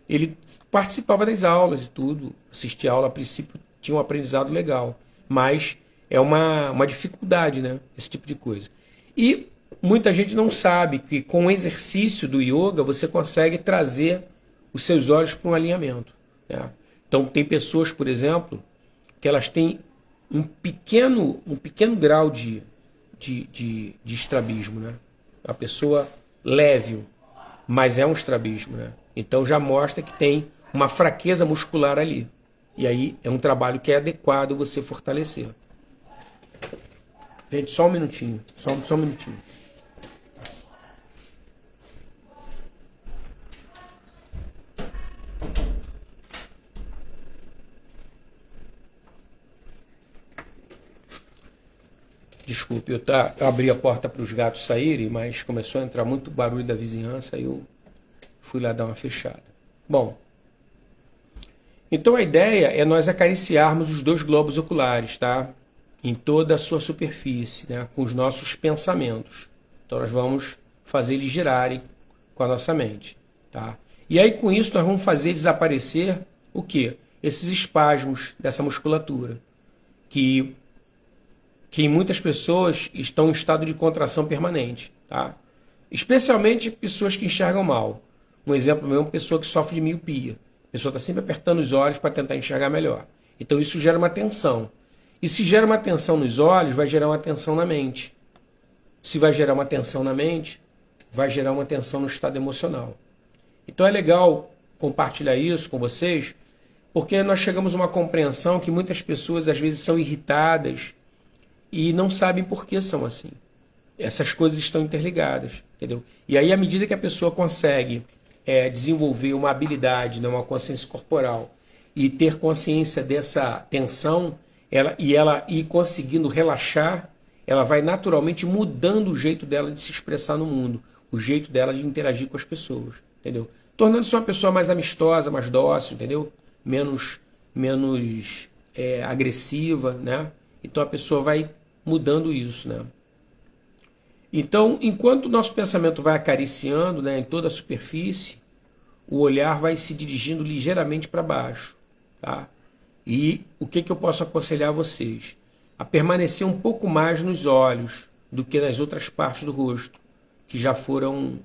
ele participava das aulas e tudo, assistia a aula, a princípio tinha um aprendizado legal. Mas é uma dificuldade, né? Esse tipo de coisa. E muita gente não sabe que com o exercício do yoga você consegue trazer os seus olhos para um alinhamento. Né? Então tem pessoas, por exemplo, que elas têm um pequeno grau de estrabismo. Né? A pessoa leve, mas é um estrabismo. Né? Então já mostra que tem uma fraqueza muscular ali. E aí é um trabalho que é adequado você fortalecer. Gente, só um minutinho. Só um minutinho. Desculpe, eu abri a porta para os gatos saírem, mas começou a entrar muito barulho da vizinhança e eu fui lá dar uma fechada. Bom, então a ideia é nós acariciarmos os dois globos oculares, tá? Em toda a sua superfície, né? Com os nossos pensamentos. Então nós vamos fazer eles girarem com a nossa mente. Tá? E aí com isso nós vamos fazer desaparecer o quê? Esses espasmos dessa musculatura, que em muitas pessoas estão em estado de contração permanente. Tá? Especialmente pessoas que enxergam mal. Um exemplo mesmo, uma pessoa que sofre de miopia. A pessoa está sempre apertando os olhos para tentar enxergar melhor. Então isso gera uma tensão. E se gera uma tensão nos olhos, vai gerar uma tensão na mente. Se vai gerar uma tensão na mente, vai gerar uma tensão no estado emocional. Então é legal compartilhar isso com vocês, porque nós chegamos a uma compreensão que muitas pessoas às vezes são irritadas e não sabem por que são assim. Essas coisas estão interligadas, entendeu? E aí, à medida que a pessoa consegue desenvolver uma habilidade, né, uma consciência corporal, e ter consciência dessa tensão, ela ir conseguindo relaxar, ela vai naturalmente mudando o jeito dela de se expressar no mundo, o jeito dela de interagir com as pessoas, entendeu? Tornando-se uma pessoa mais amistosa, mais dócil, entendeu? Menos agressiva, né? Então a pessoa vai mudando isso, né? Então, enquanto o nosso pensamento vai acariciando, né, em toda a superfície, o olhar vai se dirigindo ligeiramente para baixo, tá? E o que eu posso aconselhar a vocês? A permanecer um pouco mais nos olhos do que nas outras partes do rosto, que já foram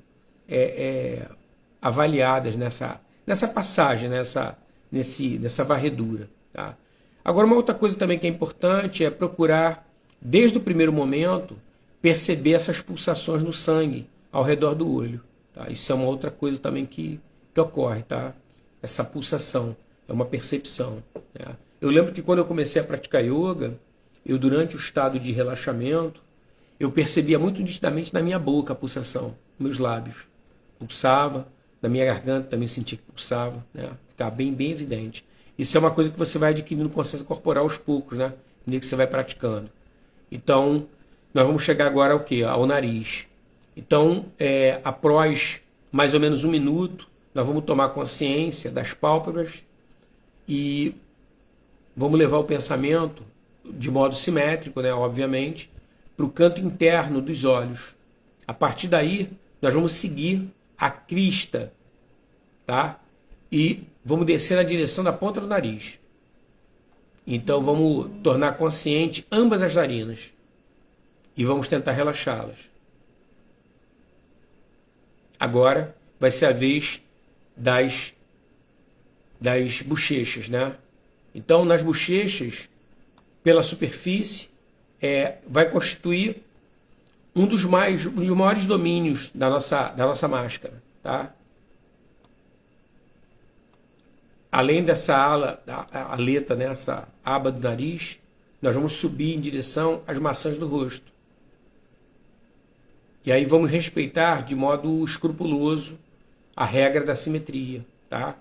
avaliadas nessa passagem, nessa varredura. Tá? Agora, uma outra coisa também que é importante é procurar, desde o primeiro momento, perceber essas pulsações no sangue ao redor do olho. Tá? Isso é uma outra coisa também que ocorre, tá? Essa pulsação, é uma percepção. Né? Eu lembro que quando eu comecei a praticar yoga, eu durante o estado de relaxamento, eu percebia muito nitidamente na minha boca a pulsação, nos meus lábios. Pulsava, na minha garganta também sentia que pulsava, né? Ficava bem evidente. Isso é uma coisa que você vai adquirindo consciência corporal aos poucos, né? Que você vai praticando. Então, nós vamos chegar agora ao quê? Ao nariz. Então, após mais ou menos 1 minuto, nós vamos tomar consciência das pálpebras e vamos levar o pensamento de modo simétrico, né, obviamente, para o canto interno dos olhos. A partir daí, nós vamos seguir a crista, tá? E vamos descer na direção da ponta do nariz. Então, vamos tornar consciente ambas as narinas e vamos tentar relaxá-las. Agora vai ser a vez das bochechas, né? Então, nas bochechas, pela superfície, vai constituir um dos maiores domínios da nossa máscara, tá? Além dessa aleta, né, essa aba do nariz, nós vamos subir em direção às maçãs do rosto. E aí vamos respeitar de modo escrupuloso a regra da simetria, tá?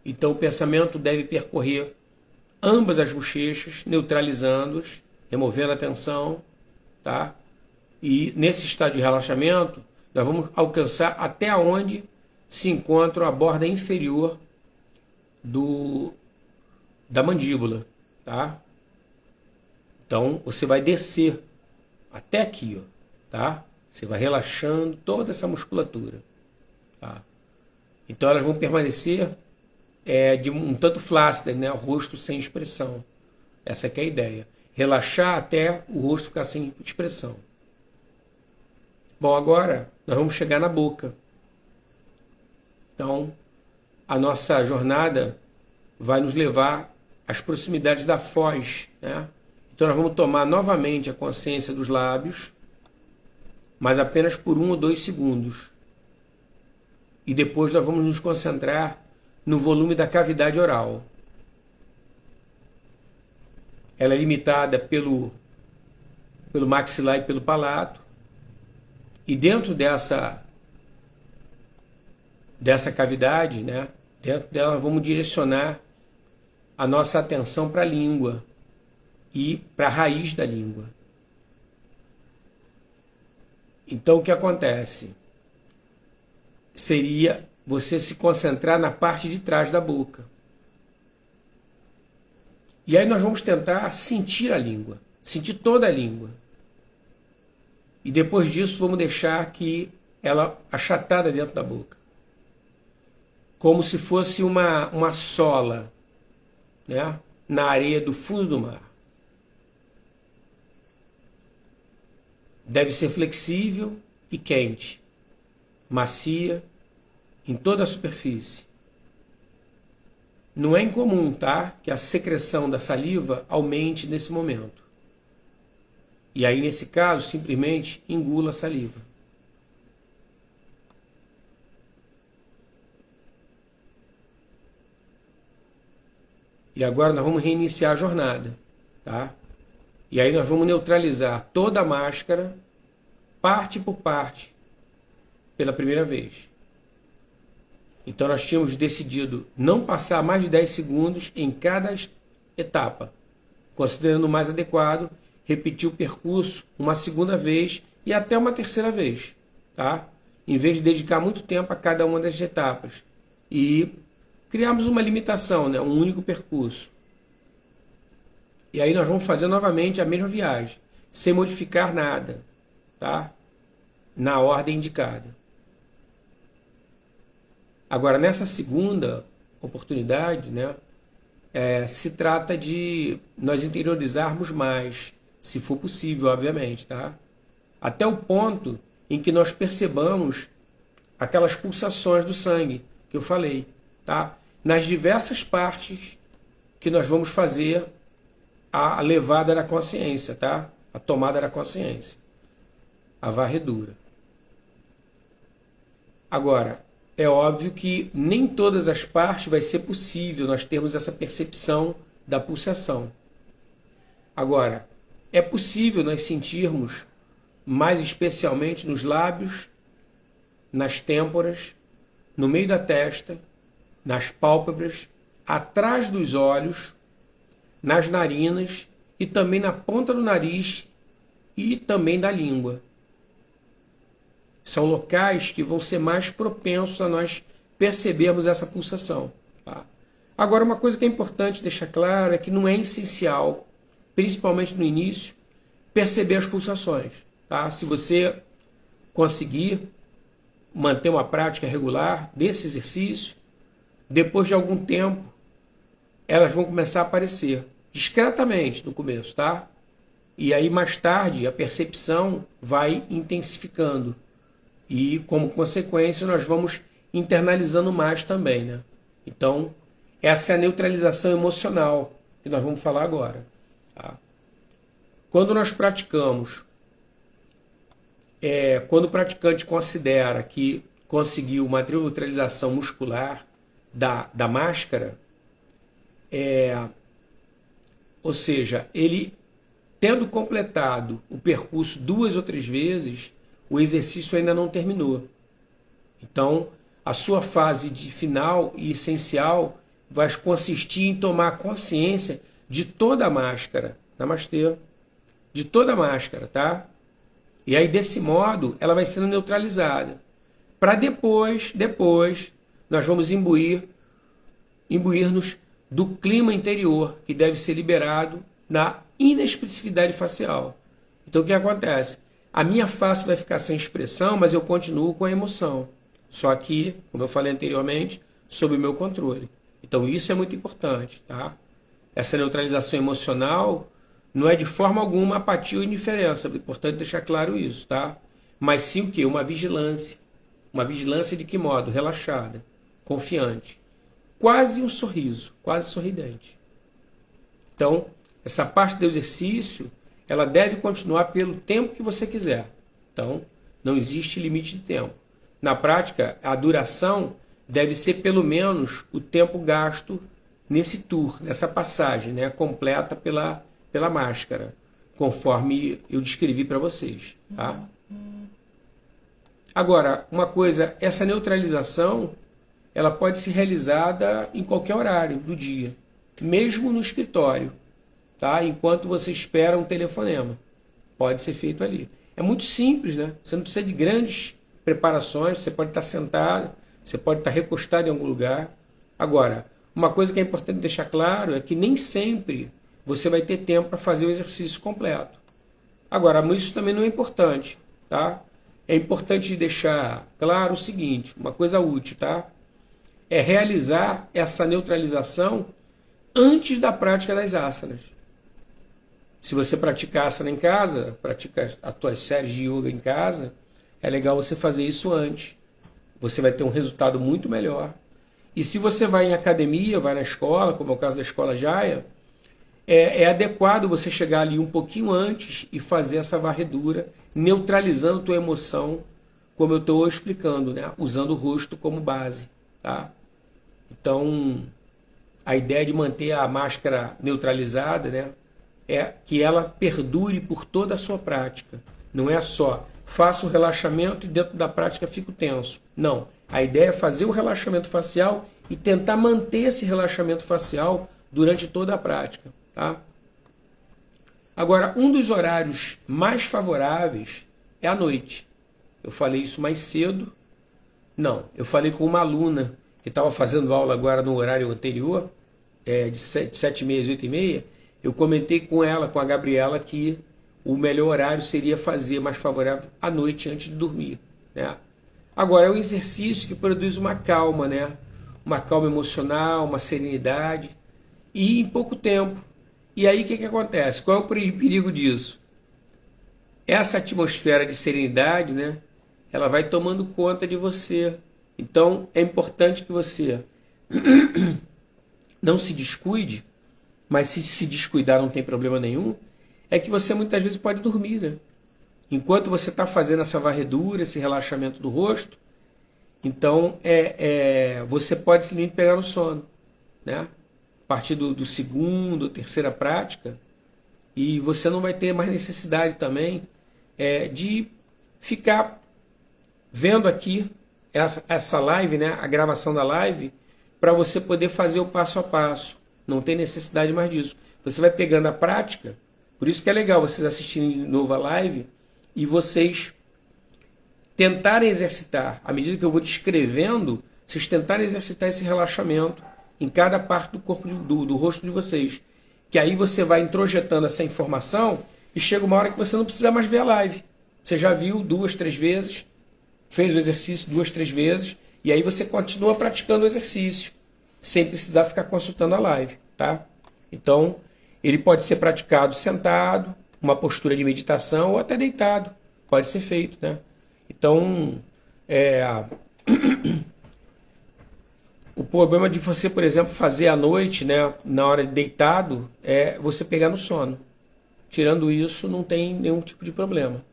Então o pensamento deve percorrer ambas as bochechas, neutralizando-as, removendo a tensão, tá? E nesse estado de relaxamento, nós vamos alcançar até onde se encontra a borda inferior da mandíbula, tá? Então você vai descer até aqui, ó, tá? Você vai relaxando toda essa musculatura, tá? Então elas vão permanecer de um tanto flácidas, né? O rosto sem expressão. Essa que é a ideia. Relaxar até o rosto ficar sem expressão. Bom, agora nós vamos chegar na boca. Então, a nossa jornada vai nos levar às proximidades da foz, né? Então nós vamos tomar novamente a consciência dos lábios, mas apenas por 1 ou 2 segundos. E depois nós vamos nos concentrar no volume da cavidade oral. Ela é limitada pelo maxilar e pelo palato. E dentro dessa cavidade, né, dentro dela vamos direcionar a nossa atenção para a língua e para a raiz da língua. Então o que acontece? Seria você se concentrar na parte de trás da boca. E aí nós vamos tentar sentir a língua, sentir toda a língua. E depois disso vamos deixar que ela achatada dentro da boca. Como se fosse uma sola, né, na areia do fundo do mar. Deve ser flexível e quente, macia, em toda a superfície. Não é incomum, tá, que a secreção da saliva aumente nesse momento. E aí, nesse caso, simplesmente engula a saliva. E agora nós vamos reiniciar a jornada, tá? E aí nós vamos neutralizar toda a máscara, parte por parte, pela primeira vez. Então nós tínhamos decidido não passar mais de 10 segundos em cada etapa, considerando o mais adequado, repetir o percurso uma segunda vez e até uma terceira vez, tá? Em vez de dedicar muito tempo a cada uma das etapas. E criamos uma limitação, né? Um único percurso. E aí nós vamos fazer novamente a mesma viagem, sem modificar nada, tá? Na ordem indicada. Agora, nessa segunda oportunidade, né, se trata de nós interiorizarmos mais, se for possível, obviamente, tá? Até o ponto em que nós percebamos aquelas pulsações do sangue que eu falei, tá? Nas diversas partes que nós vamos fazer a levada da consciência, tá? A tomada da consciência, a varredura. Agora, é óbvio que nem todas as partes vai ser possível nós termos essa percepção da pulsação. Agora, é possível nós sentirmos, mais especialmente nos lábios, nas têmporas, no meio da testa, nas pálpebras, atrás dos olhos, nas narinas e também na ponta do nariz e também da língua. São locais que vão ser mais propensos a nós percebermos essa pulsação. Tá? Agora, uma coisa que é importante deixar claro é que não é essencial, principalmente no início, perceber as pulsações. Tá? Se você conseguir manter uma prática regular desse exercício, depois de algum tempo, elas vão começar a aparecer discretamente no começo, tá? E aí mais tarde a percepção vai intensificando e como consequência nós vamos internalizando mais também, né? Então essa é a neutralização emocional que nós vamos falar agora, tá? Quando nós praticamos, quando o praticante considera que conseguiu uma neutralização muscular da máscara, ou seja, ele tendo completado o percurso 2 ou 3 vezes, o exercício ainda não terminou. Então, a sua fase de final e essencial vai consistir em tomar consciência de toda a máscara. Namastê. De toda a máscara, tá? E aí, desse modo, ela vai sendo neutralizada. Para depois, nós vamos imbuir-nos do clima interior, que deve ser liberado na inexpressividade facial. Então, o que acontece? A minha face vai ficar sem expressão, mas eu continuo com a emoção. Só que, como eu falei anteriormente, sob o meu controle. Então, isso é muito importante, tá? Essa neutralização emocional não é de forma alguma apatia ou indiferença. É importante deixar claro isso, tá? Mas sim o quê? Uma vigilância. Uma vigilância de que modo? Relaxada, confiante. Quase um sorriso, quase sorridente. Então, essa parte do exercício, ela deve continuar pelo tempo que você quiser. Então, não existe limite de tempo. Na prática, a duração deve ser pelo menos o tempo gasto nesse tour, nessa passagem, né, completa pela máscara, conforme eu descrevi para vocês. Tá? Agora, uma coisa, essa neutralização, ela pode ser realizada em qualquer horário do dia, mesmo no escritório, tá? Enquanto você espera um telefonema. Pode ser feito ali. É muito simples, né? Você não precisa de grandes preparações, você pode estar sentado, você pode estar recostado em algum lugar. Agora, uma coisa que é importante deixar claro é que nem sempre você vai ter tempo para fazer o exercício completo. Agora, isso também não é importante, tá? É importante deixar claro o seguinte, uma coisa útil, tá? É realizar essa neutralização antes da prática das asanas. Se você pratica asana em casa, pratica as tuas séries de yoga em casa, é legal você fazer isso antes. Você vai ter um resultado muito melhor. E se você vai em academia, vai na escola, como é o caso da Escola Jaya, é adequado você chegar ali um pouquinho antes e fazer essa varredura, neutralizando tua emoção, como eu estou explicando, né? Usando o rosto como base. Tá? Então, a ideia de manter a máscara neutralizada, né, é que ela perdure por toda a sua prática. Não é só faço o relaxamento e dentro da prática fico tenso. Não. A ideia é fazer o relaxamento facial e tentar manter esse relaxamento facial durante toda a prática. Tá? Agora, um dos horários mais favoráveis é à noite. Eu falei isso mais cedo. Não, eu falei com uma aluna que estava fazendo aula agora no horário anterior, de 7h30 às 8h30, Eu comentei com ela, com a Gabriela, que o melhor horário seria fazer mais favorável à noite antes de dormir, né? Agora, é um exercício que produz uma calma, né? Uma calma emocional, uma serenidade, e em pouco tempo. E aí o que acontece? Qual é o perigo disso? Essa atmosfera de serenidade, né? Ela vai tomando conta de você. Então, é importante que você não se descuide, mas se descuidar não tem problema nenhum, é que você muitas vezes pode dormir, né? Enquanto você está fazendo essa varredura, esse relaxamento do rosto, então você pode simplesmente pegar no sono, né? A partir do segundo, terceira prática, e você não vai ter mais necessidade também de ficar vendo aqui essa live, né? A gravação da live, para você poder fazer o passo a passo. Não tem necessidade mais disso. Você vai pegando a prática, por isso que é legal vocês assistirem de novo a live e vocês tentarem exercitar. À medida que eu vou descrevendo, vocês tentarem exercitar esse relaxamento em cada parte do corpo do rosto de vocês. Que aí você vai introjetando essa informação e chega uma hora que você não precisa mais ver a live. Você já viu 2, 3 vezes, fez o exercício 2, 3 vezes, e aí você continua praticando o exercício, sem precisar ficar consultando a live, tá? Então, ele pode ser praticado sentado, uma postura de meditação, ou até deitado. Pode ser feito, né? Então, o problema de você, por exemplo, fazer à noite, né, na hora de deitado, é você pegar no sono. Tirando isso, não tem nenhum tipo de problema.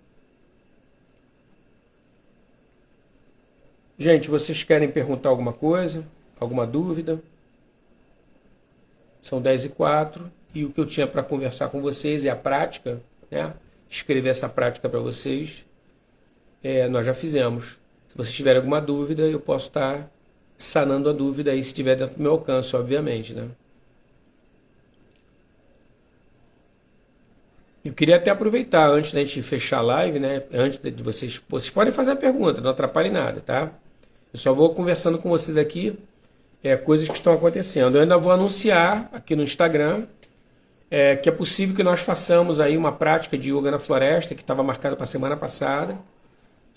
Gente, vocês querem perguntar alguma coisa? Alguma dúvida? São 10h04 e o que eu tinha para conversar com vocês é a prática, né? Escrever essa prática para vocês. Nós já fizemos. Se vocês tiverem alguma dúvida, eu posso estar sanando a dúvida aí, se estiver dentro do meu alcance, obviamente, né? Eu queria até aproveitar, antes da gente fechar a live, né? Antes de vocês podem fazer a pergunta, não atrapalhe nada, tá? Eu só vou conversando com vocês aqui, coisas que estão acontecendo. Eu ainda vou anunciar aqui no Instagram que é possível que nós façamos aí uma prática de yoga na floresta, que estava marcada para a semana passada,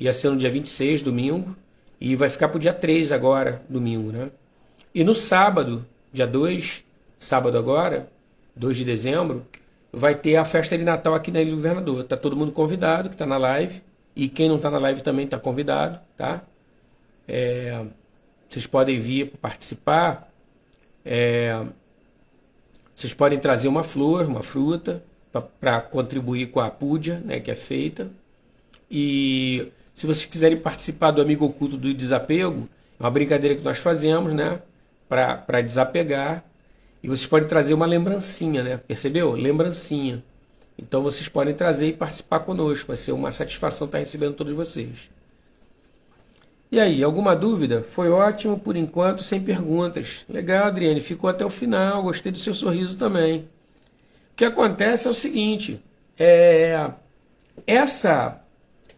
ia ser no dia 26, domingo, e vai ficar para o dia 3 agora, domingo, né? E no sábado, dia 2, sábado agora, 2 de dezembro, vai ter a festa de Natal aqui na Ilha do Governador. Tá todo mundo convidado que está na live, e quem não está na live também está convidado, tá? Vocês podem vir para participar. Vocês podem trazer uma flor, uma fruta, para contribuir com a puja, né, que é feita. E se vocês quiserem participar do Amigo Oculto do Desapego, é uma brincadeira que nós fazemos, né, para desapegar. E vocês podem trazer uma lembrancinha, né? Percebeu? Lembrancinha. Então vocês podem trazer e participar conosco. Vai ser uma satisfação estar recebendo todos vocês. E aí, alguma dúvida? Foi ótimo por enquanto, sem perguntas. Legal, Adriane, ficou até o final, gostei do seu sorriso também. O que acontece é o seguinte,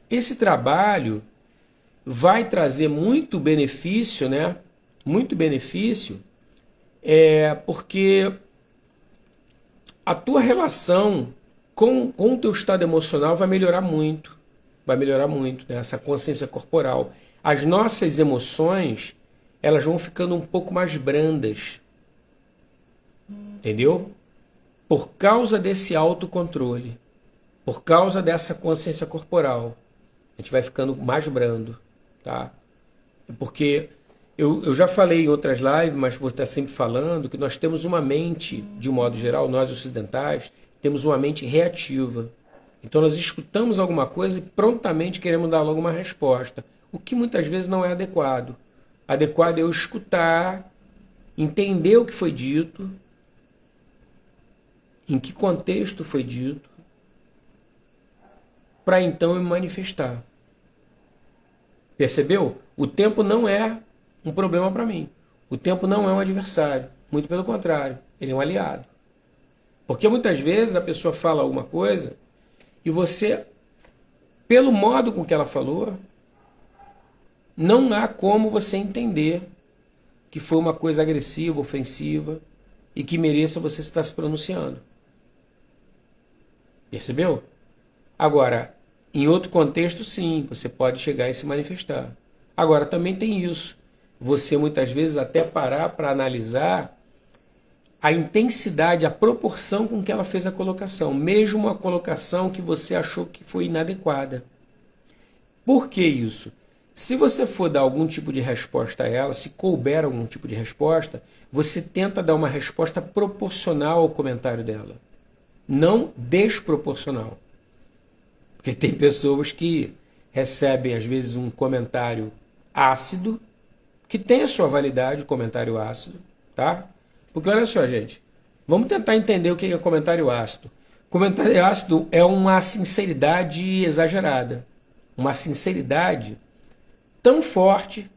esse trabalho vai trazer muito benefício, né? Muito benefício, porque a tua relação com o teu estado emocional vai melhorar muito. Vai melhorar muito, né? Essa consciência corporal. As nossas emoções, elas vão ficando um pouco mais brandas. Entendeu? Por causa desse autocontrole. Por causa dessa consciência corporal. A gente vai ficando mais brando. Tá? Porque eu já falei em outras lives, mas vou estar sempre falando, que nós temos uma mente, de um modo geral, nós ocidentais, temos uma mente reativa. Então nós escutamos alguma coisa e prontamente queremos dar logo uma resposta. O que muitas vezes não é adequado. Adequado é eu escutar, entender o que foi dito, em que contexto foi dito, para então eu me manifestar. Percebeu? O tempo não é um problema para mim. O tempo não é um adversário. Muito pelo contrário, ele é um aliado. Porque muitas vezes a pessoa fala alguma coisa e você, pelo modo com que ela falou, não há como você entender que foi uma coisa agressiva, ofensiva e que mereça você estar se pronunciando. Percebeu? Agora, em outro contexto, sim, você pode chegar e se manifestar. Agora, também tem isso. Você muitas vezes até parar para analisar a intensidade, a proporção com que ela fez a colocação, mesmo uma colocação que você achou que foi inadequada. Por que isso? Se você for dar algum tipo de resposta a ela, se couber algum tipo de resposta, você tenta dar uma resposta proporcional ao comentário dela, não desproporcional. Porque tem pessoas que recebem, às vezes, um comentário ácido, que tem a sua validade, o comentário ácido, tá? Porque olha só, gente, vamos tentar entender o que é comentário ácido. Comentário ácido é uma sinceridade exagerada, uma sinceridade tão forte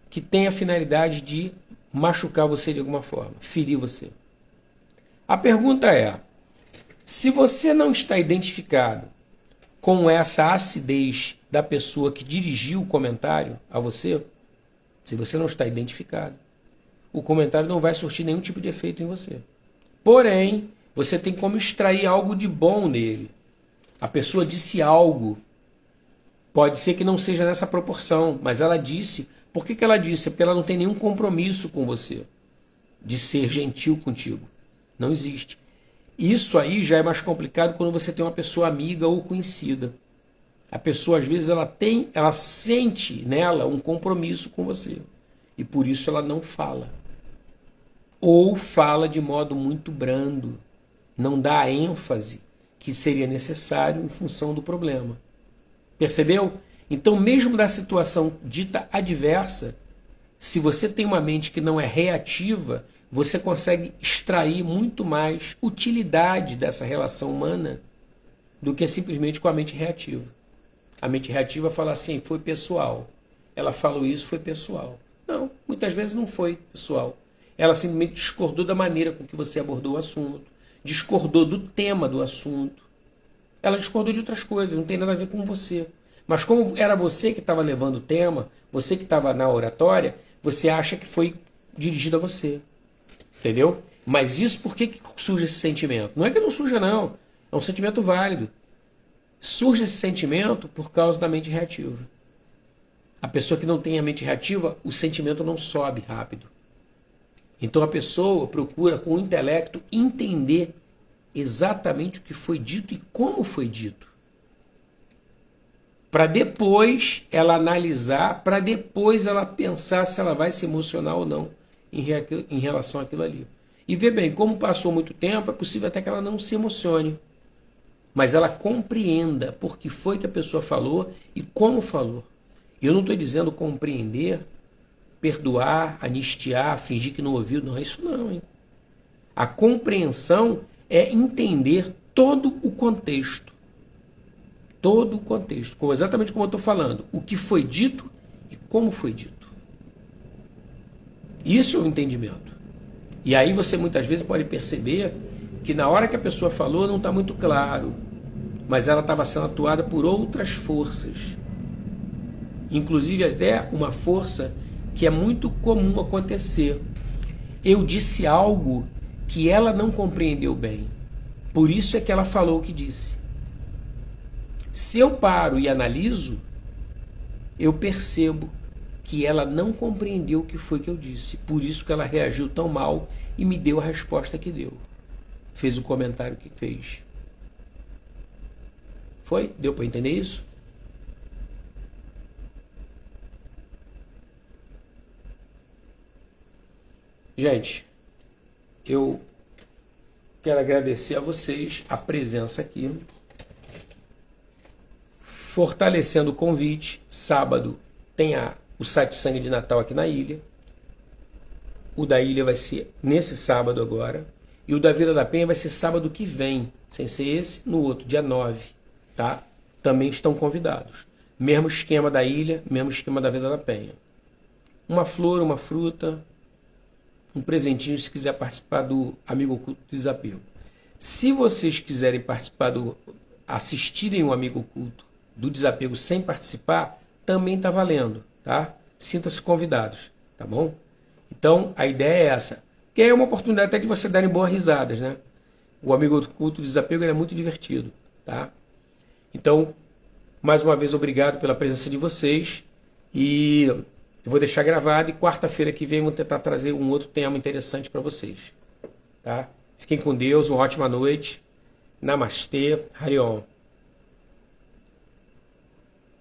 que tem a finalidade de machucar você de alguma forma, ferir você. A pergunta é, se você não está identificado com essa acidez da pessoa que dirigiu o comentário a você, se você não está identificado, o comentário não vai surtir nenhum tipo de efeito em você. Porém, você tem como extrair algo de bom nele. A pessoa disse algo. Pode ser que não seja nessa proporção, mas ela disse. Por que ela disse? Porque ela não tem nenhum compromisso com você de ser gentil contigo. Não existe. Isso aí já é mais complicado quando você tem uma pessoa amiga ou conhecida. A pessoa, às vezes, ela sente nela um compromisso com você. E por isso ela não fala. Ou fala de modo muito brando. Não dá a ênfase que seria necessário em função do problema. Percebeu? Então, mesmo da situação dita adversa, se você tem uma mente que não é reativa, você consegue extrair muito mais utilidade dessa relação humana do que simplesmente com a mente reativa. A mente reativa fala assim, foi pessoal. Ela falou isso, foi pessoal. Não, muitas vezes não foi pessoal. Ela simplesmente discordou da maneira com que você abordou o assunto, discordou do tema do assunto. Ela discordou de outras coisas, não tem nada a ver com você. Mas como era você que estava levando o tema, você que estava na oratória, você acha que foi dirigido a você. Entendeu? Mas isso, por que surge esse sentimento? Não é que não surja, não. É um sentimento válido. Surge esse sentimento por causa da mente reativa. A pessoa que não tem a mente reativa, o sentimento não sobe rápido. Então a pessoa procura, com o intelecto, entender exatamente o que foi dito e como foi dito. Para depois ela analisar, para depois ela pensar se ela vai se emocionar ou não em relação àquilo ali. E vê bem, como passou muito tempo, é possível até que ela não se emocione. Mas ela compreenda por que foi que a pessoa falou e como falou. Eu não estou dizendo compreender, perdoar, anistiar, fingir que não ouviu. Não é isso não, hein? A compreensão é entender todo o contexto. Todo o contexto. Exatamente como eu estou falando. O que foi dito e como foi dito. Isso é o entendimento. E aí você muitas vezes pode perceber que na hora que a pessoa falou não está muito claro. Mas ela estava sendo atuada por outras forças. Inclusive até uma força que é muito comum acontecer. Eu disse algo que ela não compreendeu bem. Por isso é que ela falou o que disse. Se eu paro e analiso, eu percebo que ela não compreendeu o que foi que eu disse. Por isso que ela reagiu tão mal e me deu a resposta que deu. Fez o comentário que fez. Foi? Deu para entender isso? Gente, eu quero agradecer a vocês a presença aqui. Fortalecendo o convite, sábado tem o site Sangue de Natal aqui na ilha. O da ilha vai ser nesse sábado agora. E o da Vila da Penha vai ser sábado que vem, sem ser esse, no outro, dia 9. Tá? Também estão convidados. Mesmo esquema da ilha, mesmo esquema da Vila da Penha. Uma flor, uma fruta, um presentinho se quiser participar do Amigo Oculto do Desapego. Se vocês quiserem participar assistirem o Amigo Oculto do Desapego sem participar, também está valendo, tá? Sintam-se convidados, tá bom? Então, a ideia é essa. Que é uma oportunidade até de você darem boas risadas, né? O Amigo Oculto do Desapego é muito divertido. tá? Então, mais uma vez, obrigado pela presença de vocês. E eu vou deixar gravado. E quarta-feira que vem eu vou tentar trazer um outro tema interessante para vocês. Tá? Fiquem com Deus, uma ótima noite. Namastê, Hariom.